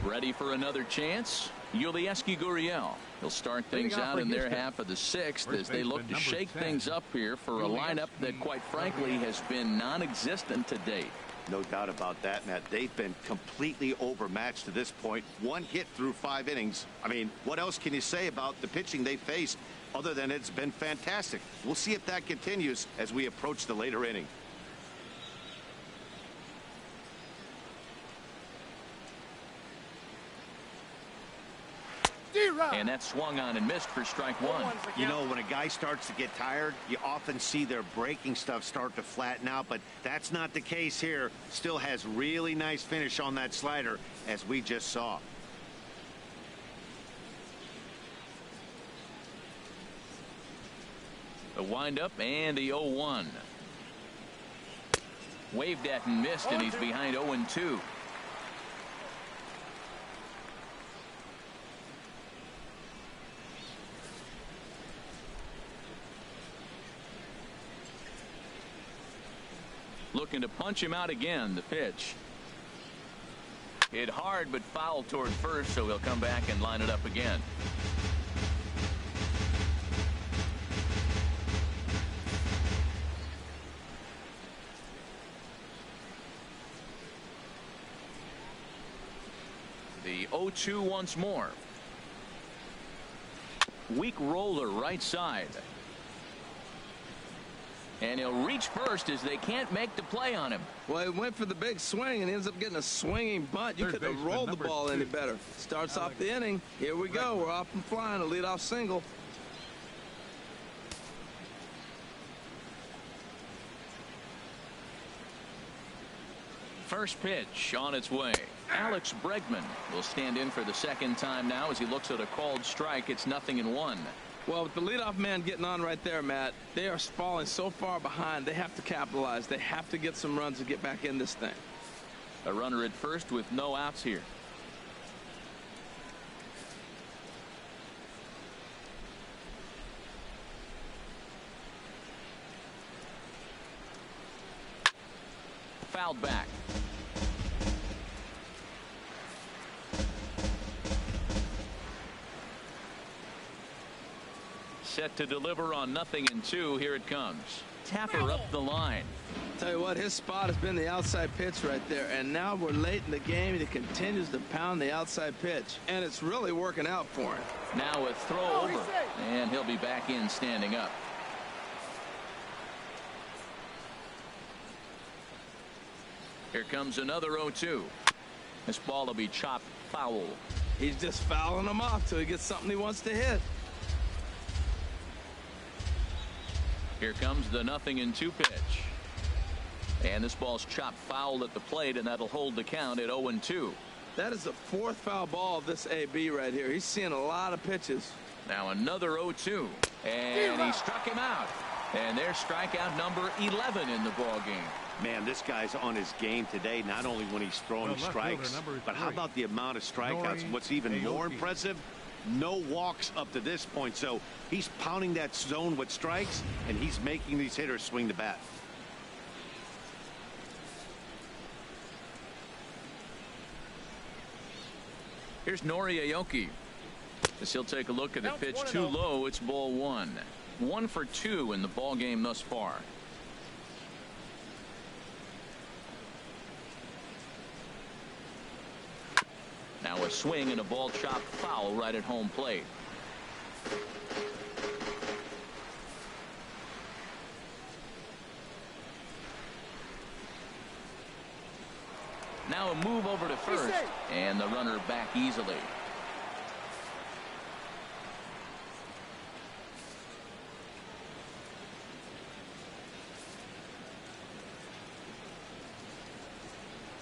Ready for another chance? Yulieski Gurriel. He'll start things out in their half of the sixth as they look to shake things up here for a lineup that, quite frankly, has been non-existent to date. No doubt about that, Matt. They've been completely overmatched to this point. One hit through 5 innings. I mean, what else can you say about the pitching they faced other than it's been fantastic? We'll see if that continues as we approach the later inning. And that swung on and missed for strike one. You know, when a guy starts to get tired, you often see their breaking stuff start to flatten out, but that's not the case here. Still has really nice finish on that slider, as we just saw. The windup and the 0-1. Waved at and missed, and he's behind 0-2. Looking to punch him out again. The pitch hit hard but foul toward first, so he'll come back and line it up again. The 0-2 once more. Weak roller right side. And he'll reach first as they can't make the play on him. Well, he went for the big swing and ends up getting a swinging bunt. You couldn't have rolled the ball any better. Starts off the inning. Here we go. We're off and flying. A leadoff single. First pitch on its way. Alex Bregman will stand in for the second time now as he looks at a called strike. It's 0-1. Well, with the leadoff man getting on right there, Matt, they are falling so far behind. They have to capitalize. They have to get some runs to get back in this thing. A runner at first with no outs here. Fouled back. Set to deliver on 0-2. Here it comes. Tapper up the line. Tell you what, his spot has been the outside pitch right there, and now we're late in the game and he continues to pound the outside pitch, and it's really working out for him. Now a throw over, and he'll be back in standing up. Here comes another 0-2. This ball will be chopped foul. He's just fouling them off till he gets something he wants to hit. Here comes the 0-2 pitch. And this ball's chopped foul at the plate, and that'll hold the count at 0-2. That is the fourth foul ball of this AB right here. He's seeing a lot of pitches. Now another 0-2. And he struck him out. And there's strikeout number 11 in the ball game. Man, this guy's on his game today, not only when he's throwing strikes, but how about the amount of strikeouts? What's even more impressive, no walks up to this point. So he's pounding that zone with strikes, and he's making these hitters swing the bat. Here's Nori Aoki. As he'll take a look at the pitch too low. It's ball one. 1 for 2 in the ball game thus far. Now a swing and a ball chopped foul right at home plate. Now a move over to first, and the runner back easily.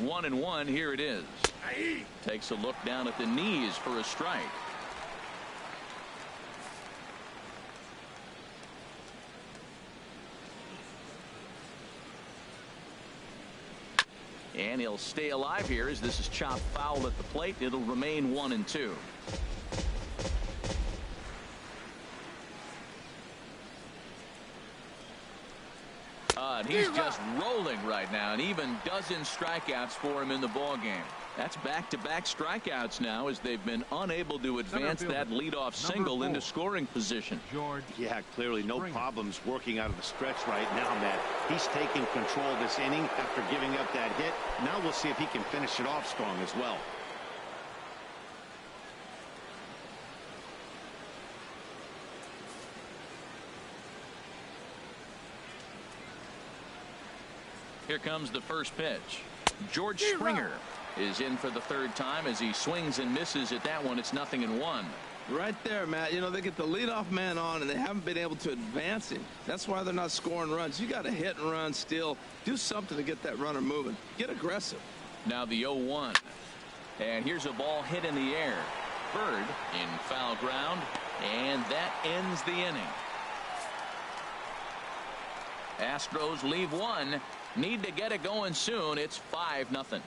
1-1. Here it is. Takes a look down at the knees for a strike. And he'll stay alive here as this is chopped foul at the plate. It'll remain 1-2. And he's just rolling right now, and even dozen strikeouts for him in the ball game. That's back-to-back strikeouts now as they've been unable to advance that leadoff single into scoring position. Yeah, clearly no problems working out of the stretch right now, Matt. He's taking control of this inning after giving up that hit. Now we'll see if he can finish it off strong as well. Here comes the first pitch. George Springer is in for the third time as he swings and misses at that one. It's 0-1. Right there, Matt. You know, they get the leadoff man on, and they haven't been able to advance him. That's why they're not scoring runs. You got to hit and run still. Do something to get that runner moving. Get aggressive. Now the 0-1. And here's a ball hit in the air. Bird in foul ground, and that ends the inning. Astros leave one. Need to get it going soon. It's 5-0.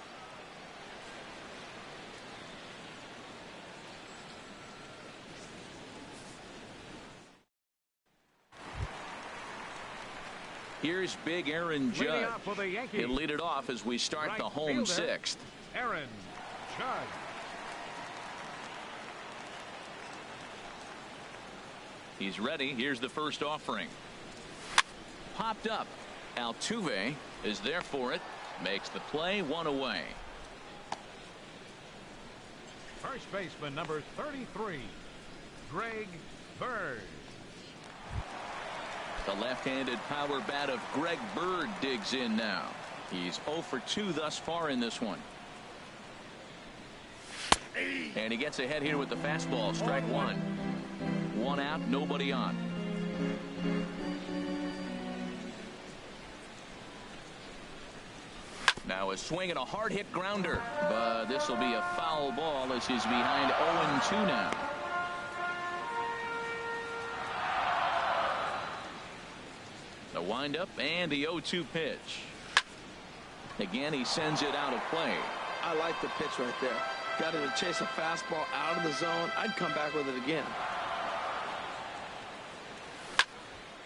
Here's big Aaron Judge. He'll lead it off as we start the home sixth. Aaron Judge. He's ready. Here's the first offering. Popped up. Altuve is there for it. Makes the play. One away. First baseman number 33, Greg Bird. The left-handed power bat of Greg Bird digs in now. He's 0 for 2 thus far in this one. And he gets ahead here with the fastball. Strike one. One out, nobody on. Now a swing and a hard hit grounder, but this will be a foul ball as he's behind 0-2 now. The windup and the 0-2 pitch. Again, he sends it out of play. I like the pitch right there. Got him to chase a fastball out of the zone. I'd come back with it again.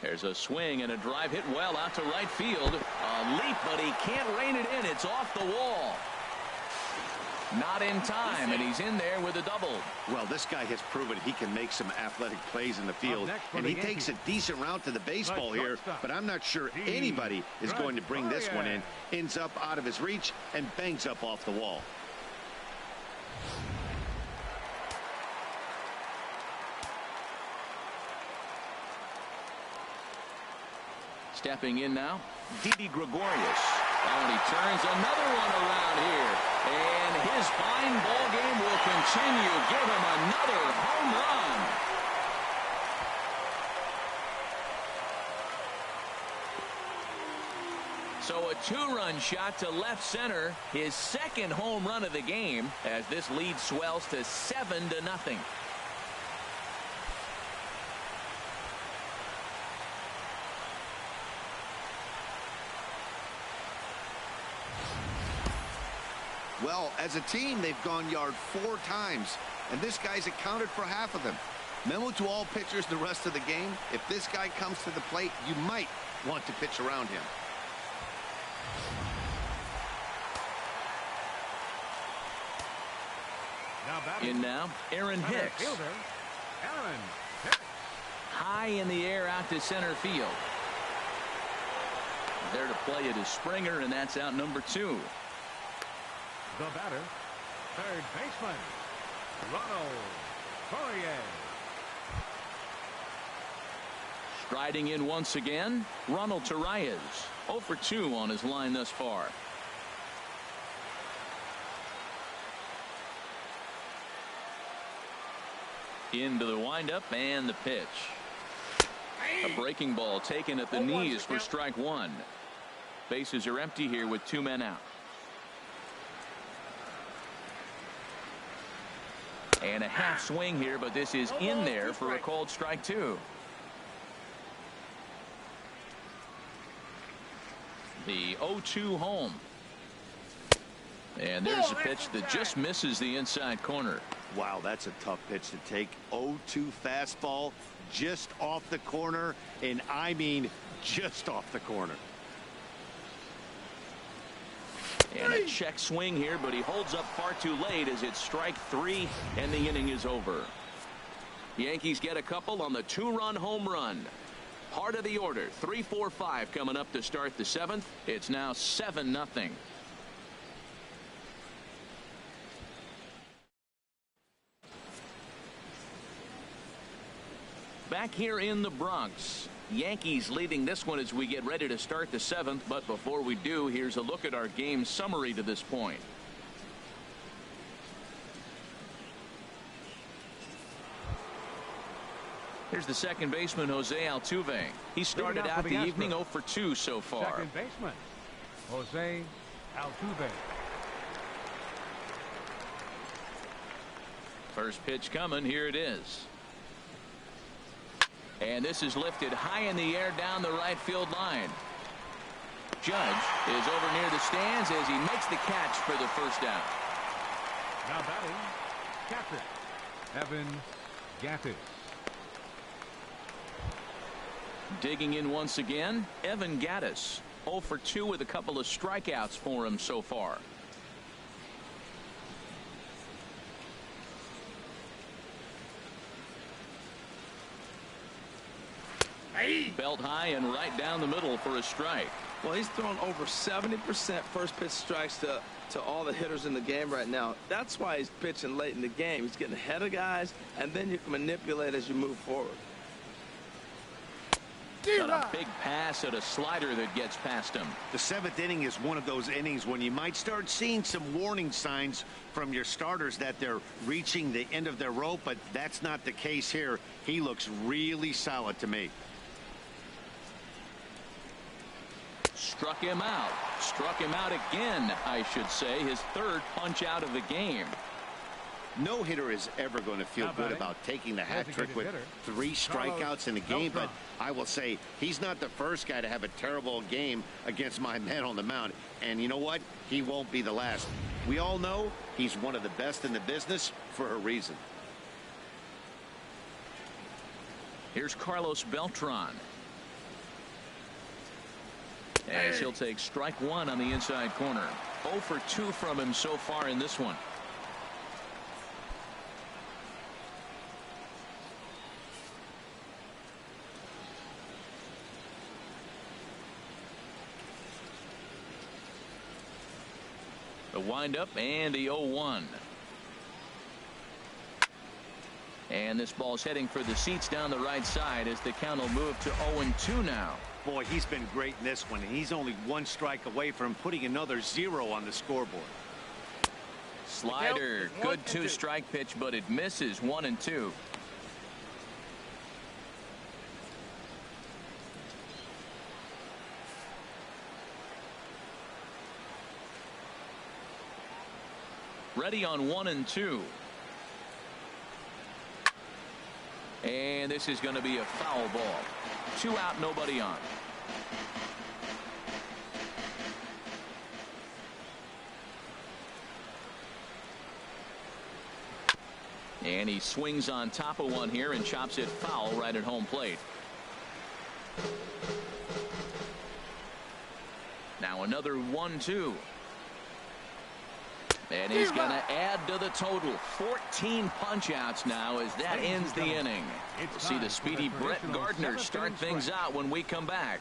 There's a swing and a drive hit well out to right field. A leap, but he can't rein it in. It's off the wall. Not in time, and he's in there with a double. Well, this guy has proven he can make some athletic plays in the field, and he takes a decent route to the baseball here, but I'm not sure anybody is going to bring this one in. Ends up out of his reach and bangs up off the wall. Stepping in now, Didi Gregorius. And he turns another one around here. And his fine ball game will continue. Give him another home run. So a two-run shot to left center. His second home run of the game as this lead swells to 7-0. Well, as a team, they've gone yard 4 times, and this guy's accounted for half of them. Memo to all pitchers the rest of the game. If this guy comes to the plate, you might want to pitch around him. In now, Aaron Hicks. Aaron Hicks. High in the air out to center field. There to play it is Springer, and that's out number 2. The batter, third baseman, Ronald Poirier. Striding in once again, Ronald Torreyes. 0 for 2 on his line thus far. Into the windup and the pitch. A breaking ball taken at the knees for strike one. Bases are empty here with 2 men out. And a half swing here, but this is in there for a called strike 2. The 0-2 home. And there's a pitch that just misses the inside corner. Wow, that's a tough pitch to take. 0-2 fastball just off the corner, and I mean just off the corner. And a check swing here, but he holds up far too late as it's strike 3 and the inning is over. Yankees get a couple on the 2-run home run. Part of the order, 3-4-5 coming up to start the 7th. It's now 7-0. Back here in the Bronx, Yankees leading this one as we get ready to start the 7th. But before we do, here's a look at our game summary to this point. Here's the second baseman, Jose Altuve. He started out the evening 0 for 2 so far. Second baseman, Jose Altuve. First pitch coming. Here it is. And this is lifted high in the air down the right field line. Judge is over near the stands as he makes the catch for the first out. Now batting, catcher, Evan Gattis. Digging in once again, Evan Gattis. 0 for 2 with a couple of strikeouts for him so far. Belt high and right down the middle for a strike. Well, he's thrown over 70% first pitch strikes to all the hitters in the game right now. That's why he's pitching late in the game. He's getting ahead of guys, and then you can manipulate as you move forward. Got a big pass at a slider that gets past him. The 7th inning is one of those innings when you might start seeing some warning signs from your starters that they're reaching the end of their rope, but that's not the case here. He looks really solid to me. Struck him out. Struck him out again, I should say. His third punch out of the game. No hitter is ever going to feel good about taking the hat trick with 3 strikeouts in a game, but I will say he's not the first guy to have a terrible game against my man on the mound. And you know what? He won't be the last. We all know he's one of the best in the business for a reason. Here's Carlos Beltran. As he'll take strike 1 on the inside corner. 0 for 2 from him so far in this one. The windup and the 0-1. And this ball's heading for the seats down the right side as the count will move to 0-2 now. Boy, he's been great in this one, and he's only 1 strike away from putting another 0 on the scoreboard. Slider, good 2-strike pitch, but it misses. 1-2. Ready on 1-2. And this is going to be a foul ball. 2 out, nobody on. And he swings on top of one here and chops it foul right at home plate. Now another 1-2. And he's going to add to the total. 14 punch-outs now as that ends the inning. We'll see the speedy Brett Gardner start things out when we come back.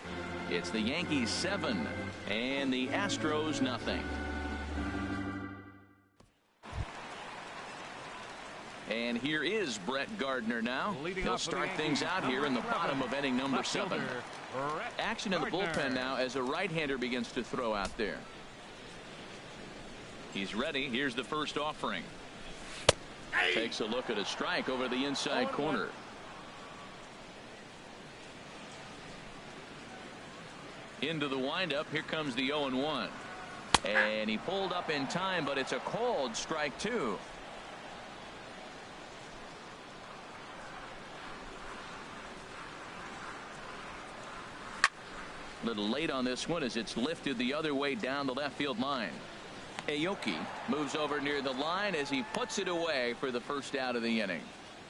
It's the Yankees 7 and the Astros nothing. And here is Brett Gardner now. He'll start things out here in the bottom of inning number 7. Action in the bullpen now as a right-hander begins to throw out there. He's ready. Here's the first offering. Takes a look at a strike over the inside corner. Into the windup. Here comes the 0-1. And he pulled up in time, but it's a called strike 2. A little late on this one as it's lifted the other way down the left field line. Aoki moves over near the line as he puts it away for the first out of the inning.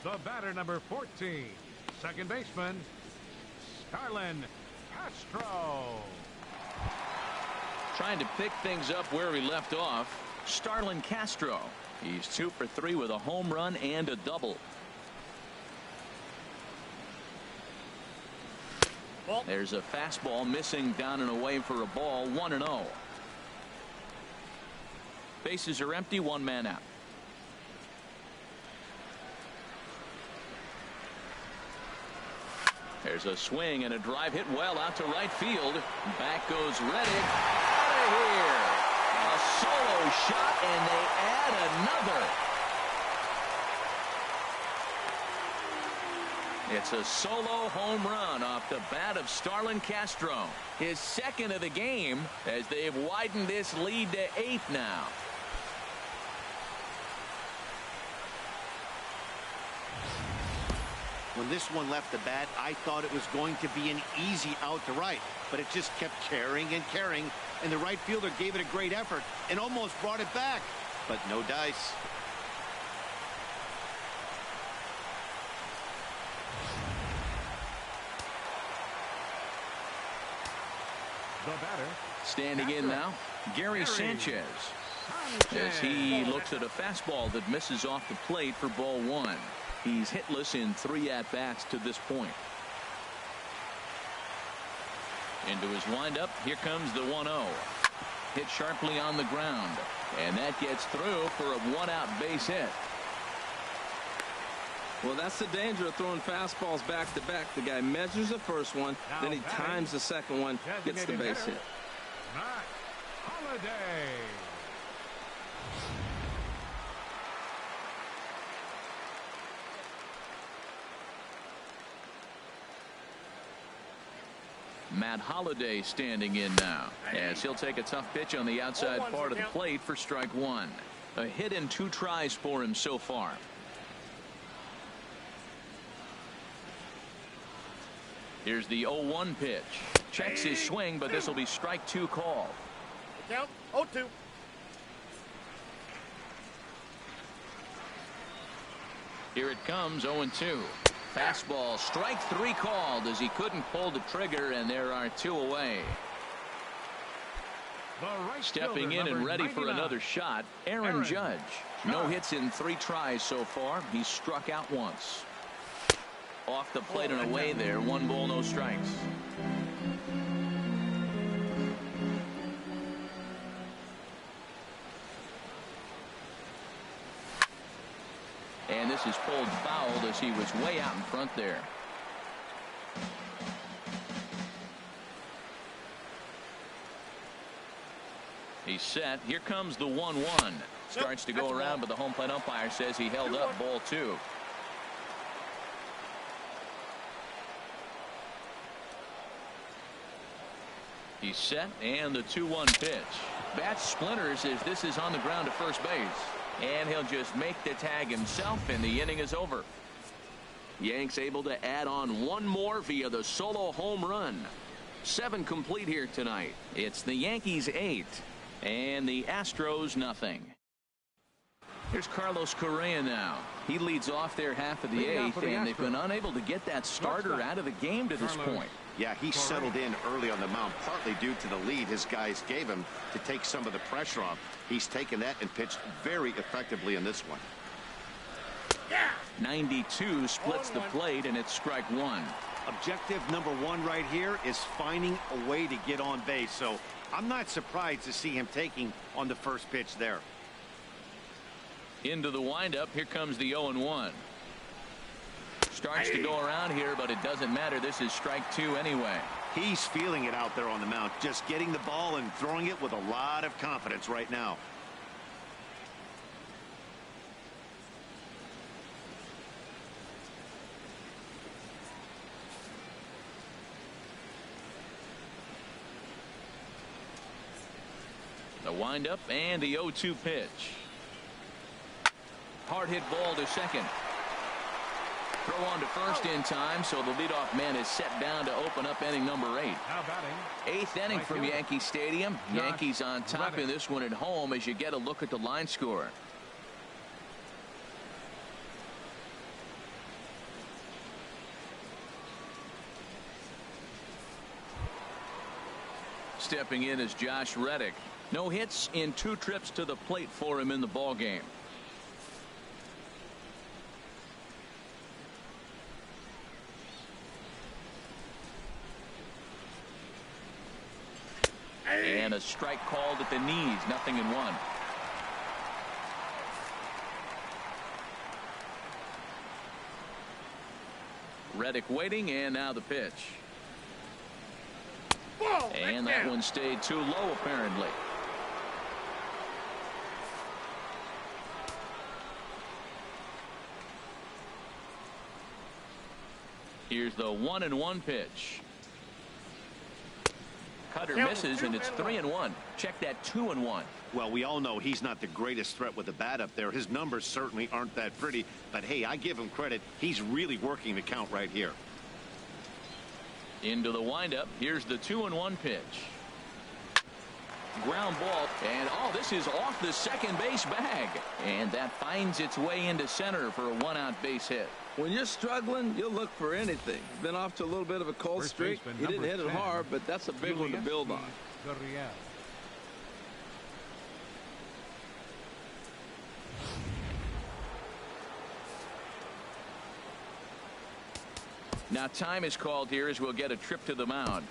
The batter, number 14, second baseman, Starlin Castro. Trying to pick things up where we left off. Starlin Castro. He's 2 for 3 with a home run and a double. There's a fastball missing down and away for a ball. 1-0. Bases are empty. One man out. There's a swing and a drive hit well out to right field. Back goes Reddick. Out of here. A solo shot, and they add another. It's a solo home run off the bat of Starlin Castro. His second of the game as they've widened this lead to 8 now. When this one left the bat, I thought it was going to be an easy out to right, but it just kept carrying and carrying, and the right fielder gave it a great effort and almost brought it back, but no dice. The batter, standing in now, Gary Sanchez, as he looks at a fastball that misses off the plate for ball 1. He's hitless in 3 at-bats to this point. Into his windup. Here comes the 1-0. Hit sharply on the ground, and that gets through for a 1-out base hit. Well, that's the danger of throwing fastballs back to back. The guy measures the first one, then he times the second one, gets the base hit. Matt Holliday. Matt Holliday standing in now, as he'll take a tough pitch on the outside part of the plate for strike 1. A hit in 2 tries for him so far. Here's the 0-1 pitch. Checks his swing, but this will be strike 2 call. Count 0-2. Here it comes, 0-2. Fastball, strike 3 called as he couldn't pull the trigger, and there are 2 away. Stepping in and ready for another shot, Aaron Judge. No hits in 3 tries so far. He's struck out once. Off the plate and away there. 1 ball, no strikes. And this is pulled fouled as he was way out in front there. He's set. Here comes the 1-1. Starts to go around, but the home plate umpire says he held up ball 2. He's set, and the 2-1 pitch. Bat splinters as this is on the ground to first base. And he'll just make the tag himself, and the inning is over. Yanks able to add on 1 more via the solo home run. 7 complete here tonight. It's the Yankees 8 and the Astros nothing. Here's Carlos Correa now. He leads off their half of the 8th, and they've been unable to get that starter out of the game to this point. Yeah, he settled in early on the mound, partly due to the lead his guys gave him to take some of the pressure off. He's taken that and pitched very effectively in this one. 92 splits the plate, and it's strike 1. Objective number 1 right here is finding a way to get on base. So I'm not surprised to see him taking on the first pitch there. Into the windup. Here comes the 0-1. Starts to go around here, but it doesn't matter. This is strike 2 anyway. He's feeling it out there on the mound, just getting the ball and throwing it with a lot of confidence right now. The windup and the 0-2 pitch. Hard hit ball to second. Throw on to first in time, so the leadoff man is set down to open up inning number 8. Now batting. 8th inning from Yankee Stadium. Yankees on top in this one at home as you get a look at the line score. Stepping in is Josh Reddick. No hits in 2 trips to the plate for him in the ball game. And a strike called at the knees. 0-1. Reddick waiting, and now the pitch. Whoa, And that one stayed too low, apparently. Here's the 1-1 pitch. Cutter misses, and it's 3-1. Check that 2-1. Well, we all know he's not the greatest threat with the bat up there. His numbers certainly aren't that pretty. But, hey, I give him credit. He's really working the count right here. Into the windup. Here's the 2-1 pitch. Ground ball. And, oh, this is off the second base bag. And that finds its way into center for a 1-out base hit. When you're struggling, you'll look for anything. Been off to a little bit of a cold streak. He didn't hit it hard, but that's a big one to build on. Now time is called here as we'll get a trip to the mound.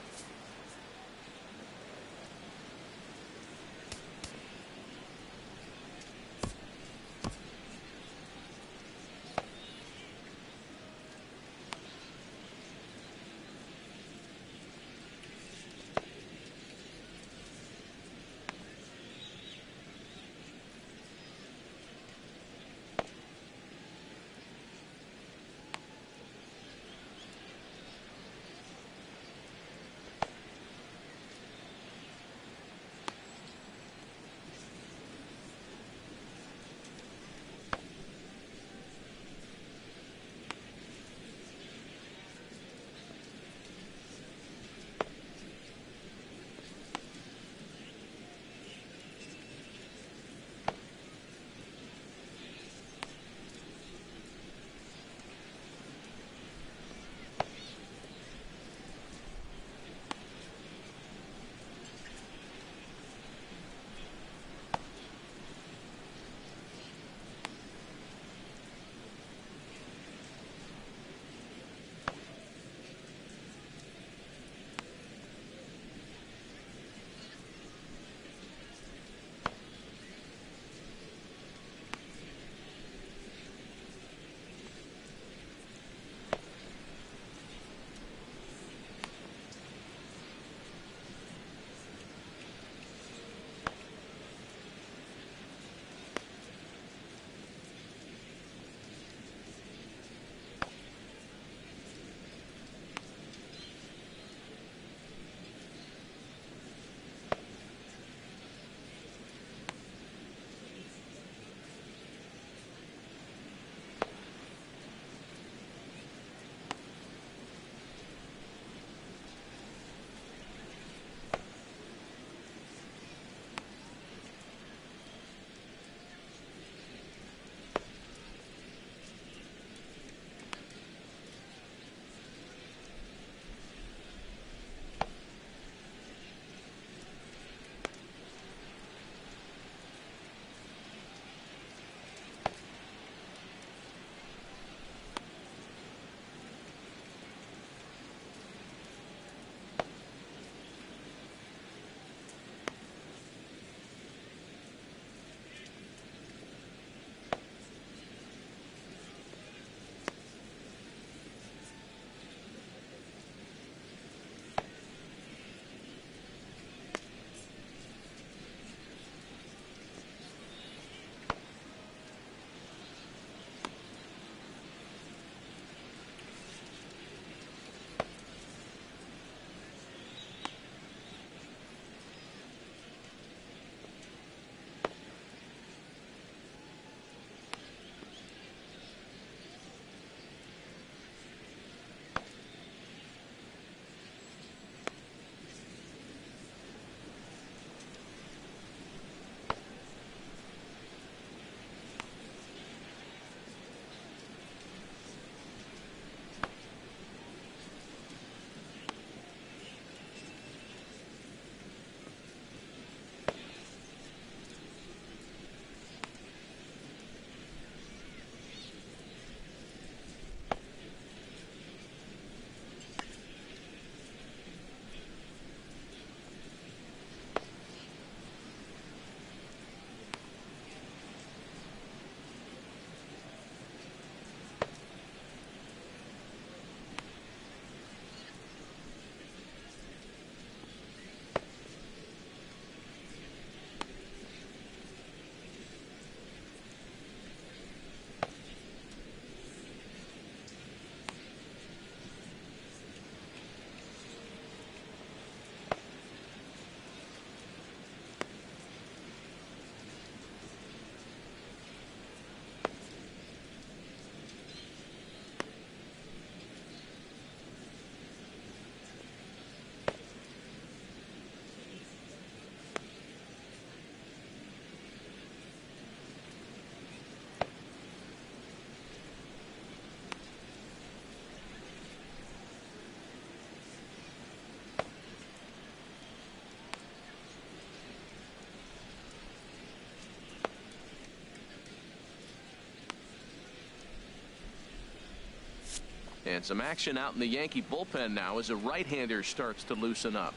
And some action out in the Yankee bullpen now as a right-hander starts to loosen up.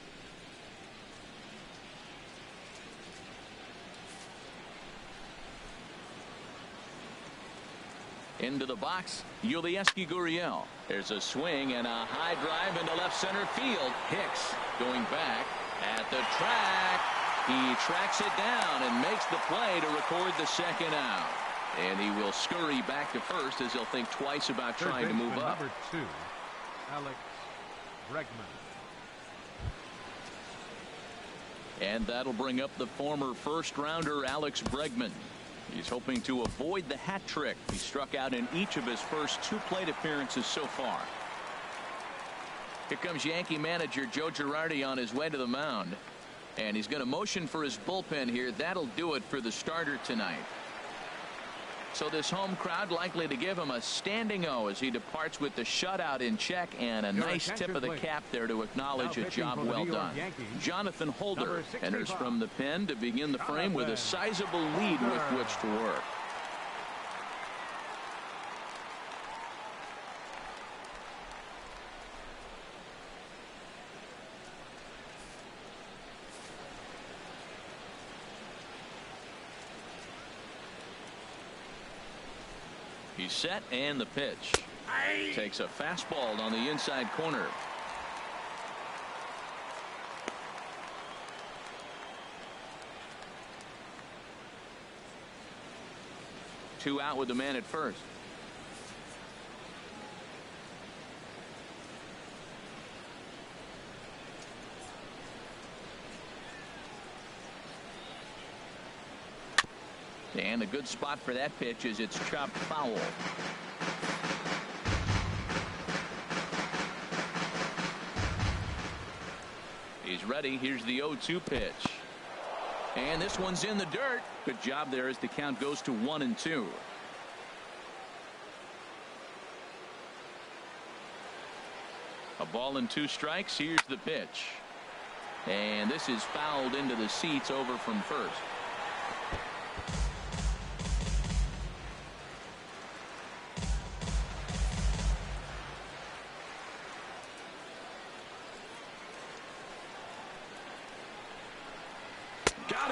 Into the box, Yulieski Gurriel. There's a swing and a high drive into left center field. Hicks going back at the track. He tracks it down and makes the play to record the second out. And he will scurry back to first as he'll think twice about trying to move up. Number 2, Alex Bregman. And that'll bring up the former first-rounder Alex Bregman. He's hoping to avoid the hat trick. He struck out in each of his first 2 plate appearances so far. Here comes Yankee manager Joe Girardi on his way to the mound. And he's going to motion for his bullpen here. That'll do it for the starter tonight. So this home crowd likely to give him a standing O as he departs with the shutout in check, and a nice tip of the cap there to acknowledge a job well done. Jonathan Holder enters from the pen to begin the frame with a sizable lead with which to work. He's set, and the pitch. Takes a fastball on the inside corner. Two out with the man at first. And a good spot for that pitch is it's chopped foul. He's ready. Here's the 0-2 pitch. And this one's in the dirt. Good job there as the count goes to 1-2. A ball and 2 strikes. Here's the pitch. And this is fouled into the seats over from first.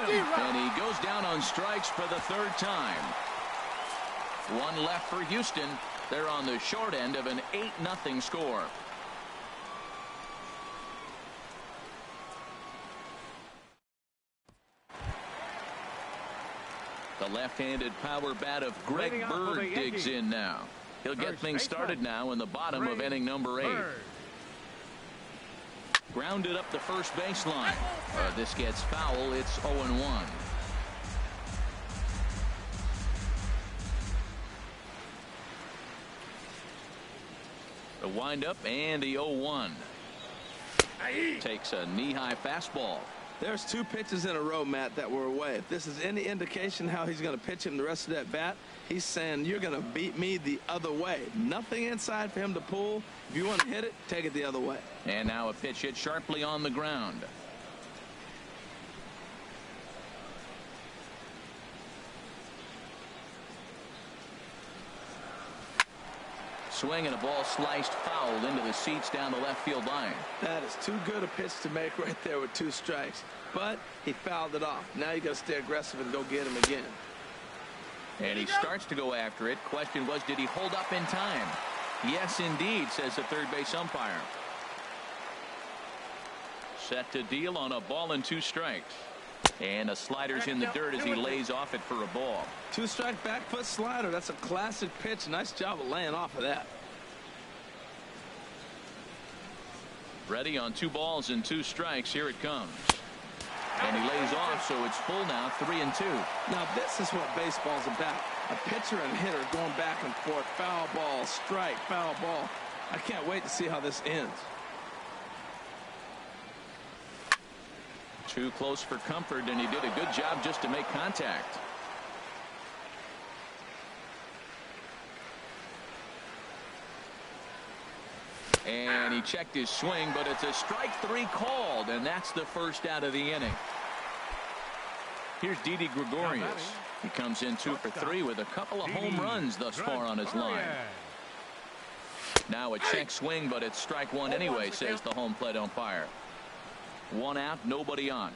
And he goes down on strikes for the 3rd time. 1 left for Houston. They're on the short end of an 8-0 score. The left-handed power bat of Greg Bird digs in now. He'll get things started now in the bottom of inning number 8. Grounded up the first baseline. This gets foul. It's 0-1. The windup and the 0-1. Takes a knee-high fastball. There's 2 pitches in a row, Matt, that were away. If this is any indication how he's going to pitch him the rest of that bat, he's saying you're going to beat me the other way. Nothing inside for him to pull. If you want to hit it, take it the other way. And now a pitch hit sharply on the ground. Swing and a ball sliced foul into the seats down the left field line. That is too good a pitch to make right there with 2 strikes. But he fouled it off. Now you got to stay aggressive and go get him again. And he starts to go after it. Question was, did he hold up in time? Yes, indeed, says the third base umpire. Set to deal on a ball and 2 strikes. And a slider's in the dirt as he lays off it for a ball. 2-strike back foot slider. That's a classic pitch. Nice job of laying off of that. Ready on 2 balls and 2 strikes. Here it comes. And he lays off, so it's full now, 3-2. Now this is what baseball's about. A pitcher and hitter going back and forth. Foul ball, strike, foul ball. I can't wait to see how this ends. Too close for comfort, and he did a good job just to make contact. And he checked his swing, but it's a strike 3 called, and that's the first out of the inning. Here's Didi Gregorius. He comes in 2 for 3 with a couple of home runs thus far on his line. Now a check swing, but it's strike one anyway, says the home plate umpire. 1 out, nobody on.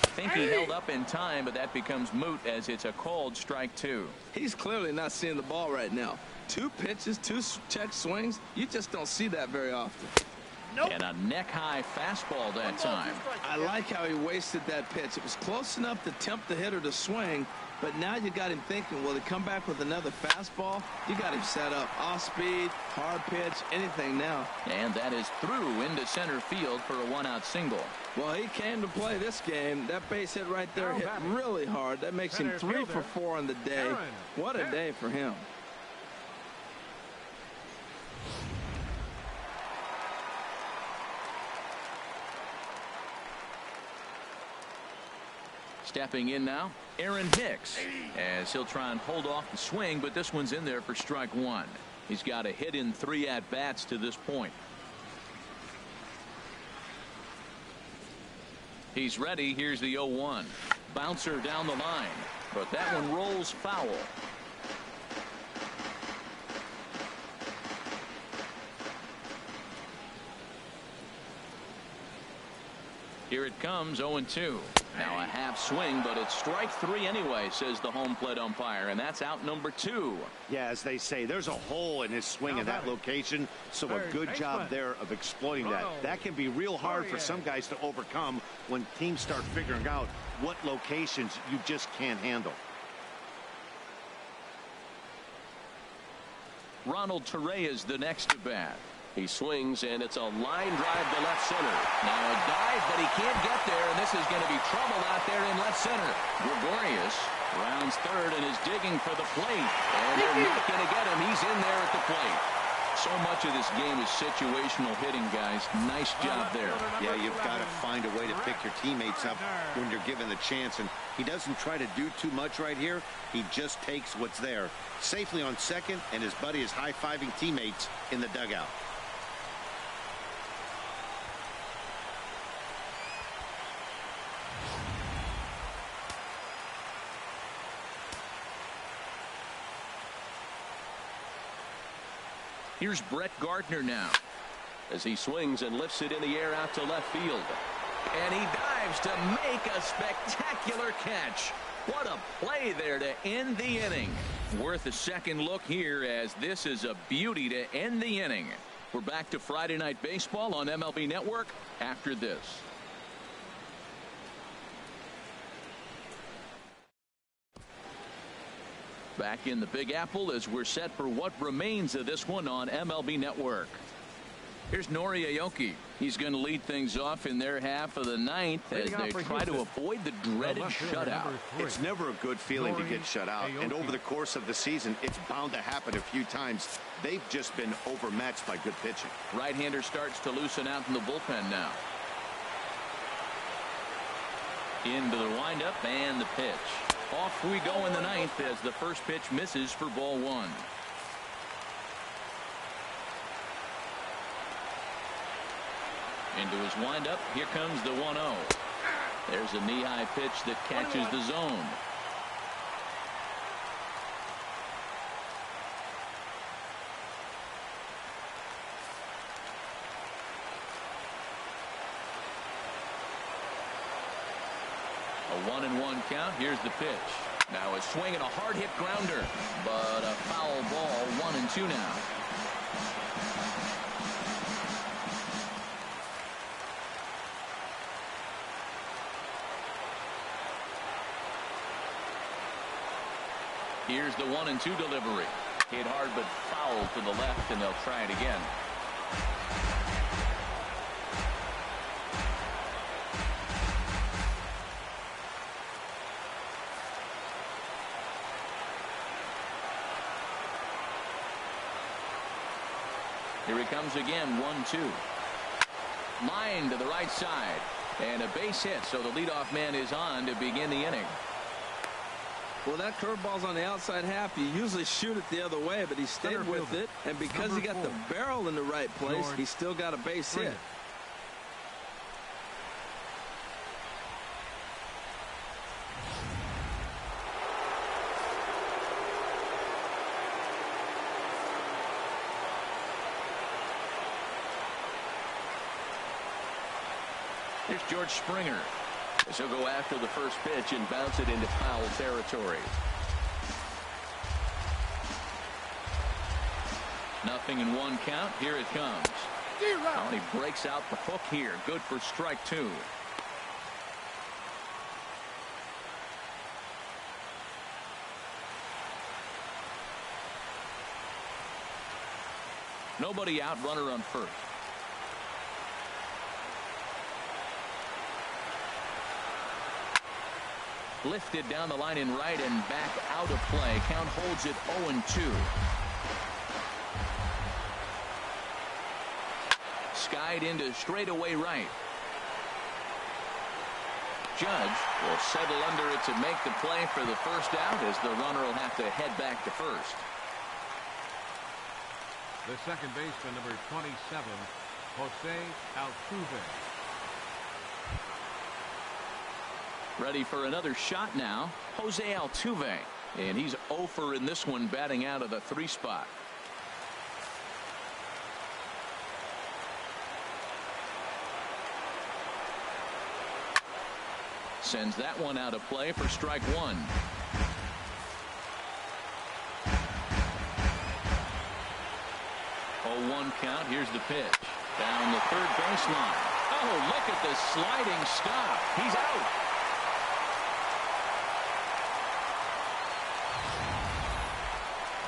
I think he held up in time, but that becomes moot as it's a called strike 2. He's clearly not seeing the ball right now. 2 pitches, 2 check swings. You just don't see that very often. Nope. And a neck-high fastball that time. I like how he wasted that pitch. It was close enough to tempt the hitter to swing, but now you got him thinking, will he come back with another fastball? You got him set up. Off speed, hard pitch, anything now. And that is through into center field for a 1-out single. Well, he came to play this game. That base hit right there hit really hard. That makes him 3 for 4 on the day. What a day for him. Stepping in now, Aaron Hicks, as he'll try and hold off the swing, but this one's in there for strike 1. He's got a hit in 3 at-bats to this point. He's ready. Here's the 0-1. Bouncer down the line, but that one rolls foul. Here it comes, 0-2. Now a half swing, but it's strike 3 anyway, says the home plate umpire, and that's out number 2. Yeah, as they say, there's a hole in his swing in that location, so a good job there of exploiting that. That can be real hard for some guys to overcome when teams start figuring out what locations you just can't handle. Ronald Torre is the next to bat. He swings, and it's a line drive to left center. Now a dive, but he can't get there, and this is going to be trouble out there in left center. Gregorius rounds third and is digging for the plate, and they're not going to get him. He's in there at the plate. So much of this game is situational hitting, guys. Nice job there. Yeah, you've got to find a way to pick your teammates up when you're given the chance, and he doesn't try to do too much right here. He just takes what's there safely on second, and his buddy is high-fiving teammates in the dugout. Here's Brett Gardner now, as he swings and lifts it in the air out to left field. and he dives to make a spectacular catch. What a play there to end the inning. Worth a second look here, as this is a beauty to end the inning. We're back to Friday Night Baseball on MLB Network after this. Back in the Big Apple as we're set for what remains of this one on MLB Network. Here's Nori Aoki. He's going to lead things off in their half of the ninth as they try to avoid the dreaded shutout. It's never a good feeling to get shut out, and over the course of the season, it's bound to happen a few times. They've just been overmatched by good pitching. Right-hander starts to loosen out in the bullpen now. Into the windup and the pitch. Off we go in the ninth as the first pitch misses for ball one. Into his windup. Here comes the 1-0. There's a knee-high pitch that catches the zone. A 1-1 count. Here's the pitch. Now a swing and a hard hit grounder, but a foul ball. 1-2 now. Here's the 1-2 delivery. Hit hard but foul to the left, and they'll try it again. Here he comes again, 1-2. Line to the right side, and a base hit, so the leadoff man is on to begin the inning. Well, that curveball's on the outside half. You usually shoot it the other way, but he stayed with it, and because he got the barrel in the right place, he still got a base hit. Here's George Springer. He'll go after the first pitch and bounce it into foul territory. Nothing in one count. Here it comes. And he breaks out the hook here. Good for strike two. Nobody out, runner on first. Lifted down the line in right and back out of play. Count holds it 0-2. Skied into straightaway right. Judge will settle under it to make the play for the first out, as the runner will have to head back to first. The second baseman, number 27, Jose Altuve. Ready for another shot now, Jose Altuve. And he's 0 for in this one, batting out of the 3 spot. Sends that one out of play for strike one. Oh, 1 count. Here's the pitch. Down the third baseline. Oh, look at the sliding stop. He's out.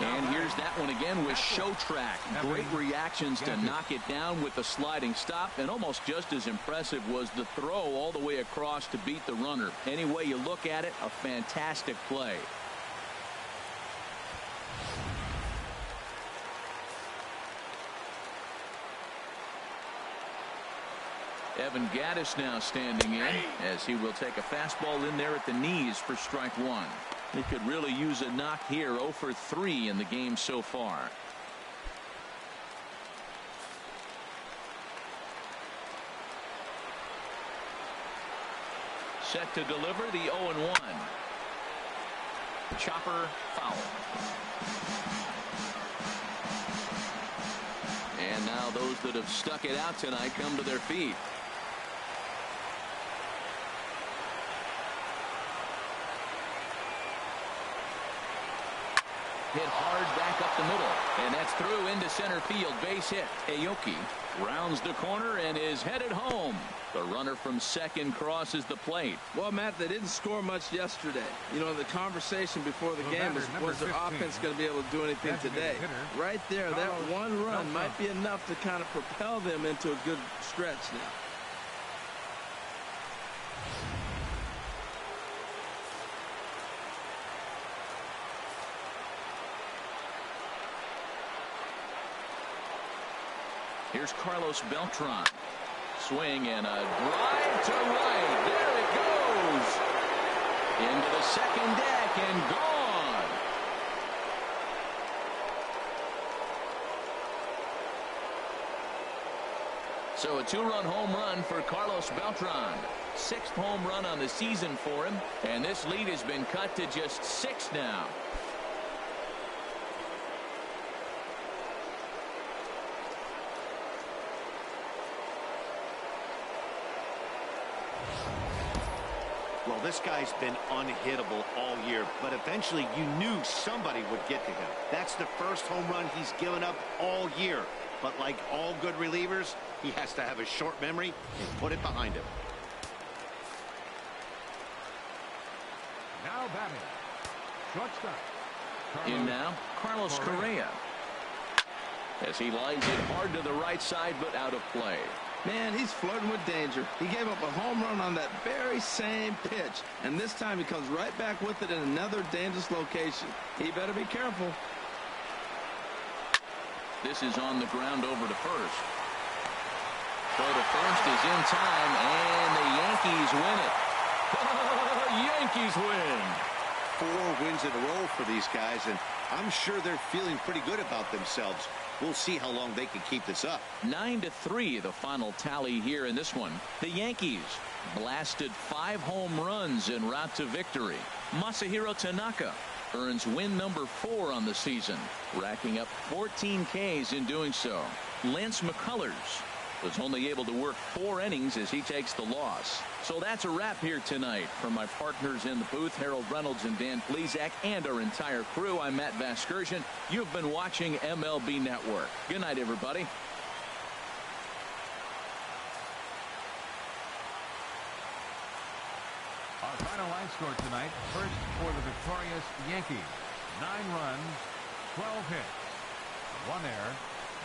And here's that one again with show track. Great reactions to knock it down with the sliding stop, and almost just as impressive was the throw all the way across to beat the runner. Any way you look at it, a fantastic play. Evan Gattis now standing in, as he will take a fastball in there at the knees for strike one. He could really use a knock here. 0 for 3 in the game so far. Set to deliver the 0-1. Chopper foul. And now those that have stuck it out tonight come to their feet. Hit hard back up the middle, and that's through into center field. Base hit. Aoki rounds the corner and is headed home. The runner from second crosses the plate. Well, Matt, they didn't score much yesterday. You know, the conversation before the game was their offense going to be able to do anything today? Right there, that one run might be enough to kind of propel them into a good stretch now. Here's Carlos Beltran. Swing and a drive to right. There it goes. Into the second deck and gone. So a 2-run home run for Carlos Beltran. 6th home run on the season for him. And this lead has been cut to just 6 now. Well, this guy's been unhittable all year, but eventually you knew somebody would get to him. That's the first home run he's given up all year. But like all good relievers, he has to have a short memory and put it behind him. Now batting, shortstop. In now, Carlos Correa. As he lines it hard to the right side, but out of play. Man, he's flirting with danger. He gave up a home run on that very same pitch, and this time he comes right back with it in another dangerous location. He better be careful. This is on the ground over to first. Throw to first is in time, and the Yankees win it. Yankees win. 4 wins in a row for these guys, and I'm sure they're feeling pretty good about themselves. We'll see how long they can keep this up. 9-3 the final tally here in this one. The Yankees blasted 5 home runs en route to victory. Masahiro Tanaka earns win number 4 on the season, racking up 14 Ks in doing so. Lance McCullers was only able to work 4 innings as he takes the loss. So that's a wrap here tonight. From my partners in the booth, Harold Reynolds and Dan Plesac, and our entire crew, I'm Matt Vasgersian. You've been watching MLB Network. Good night, everybody. Our final line score tonight, first for the victorious Yankees. 9 runs, 12 hits, 1 error.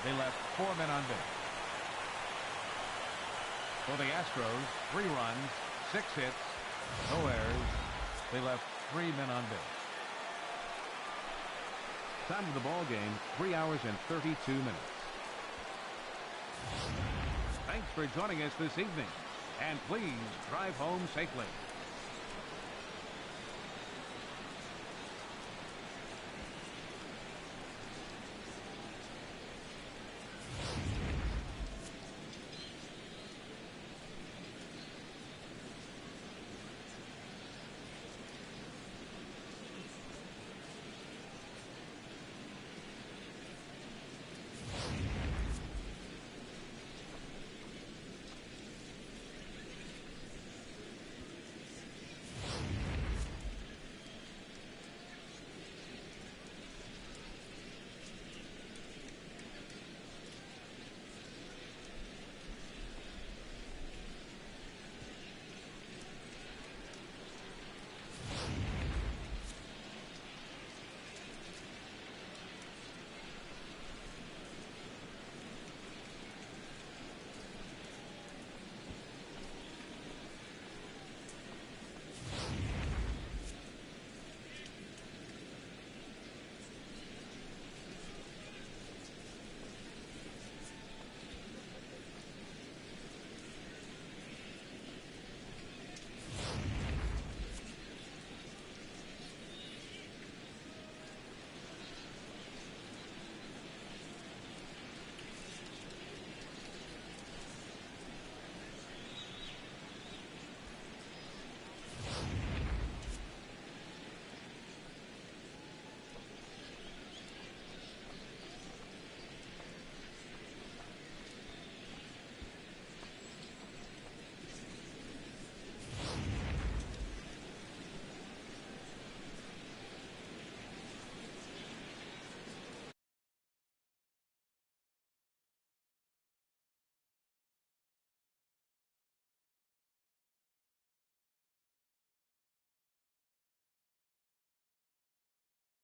They left 4 men on base. For the Astros, 3 runs, 6 hits, no errors. They left 3 men on base. Time of the ball game, 3 hours and 32 minutes. Thanks for joining us this evening, and please drive home safely.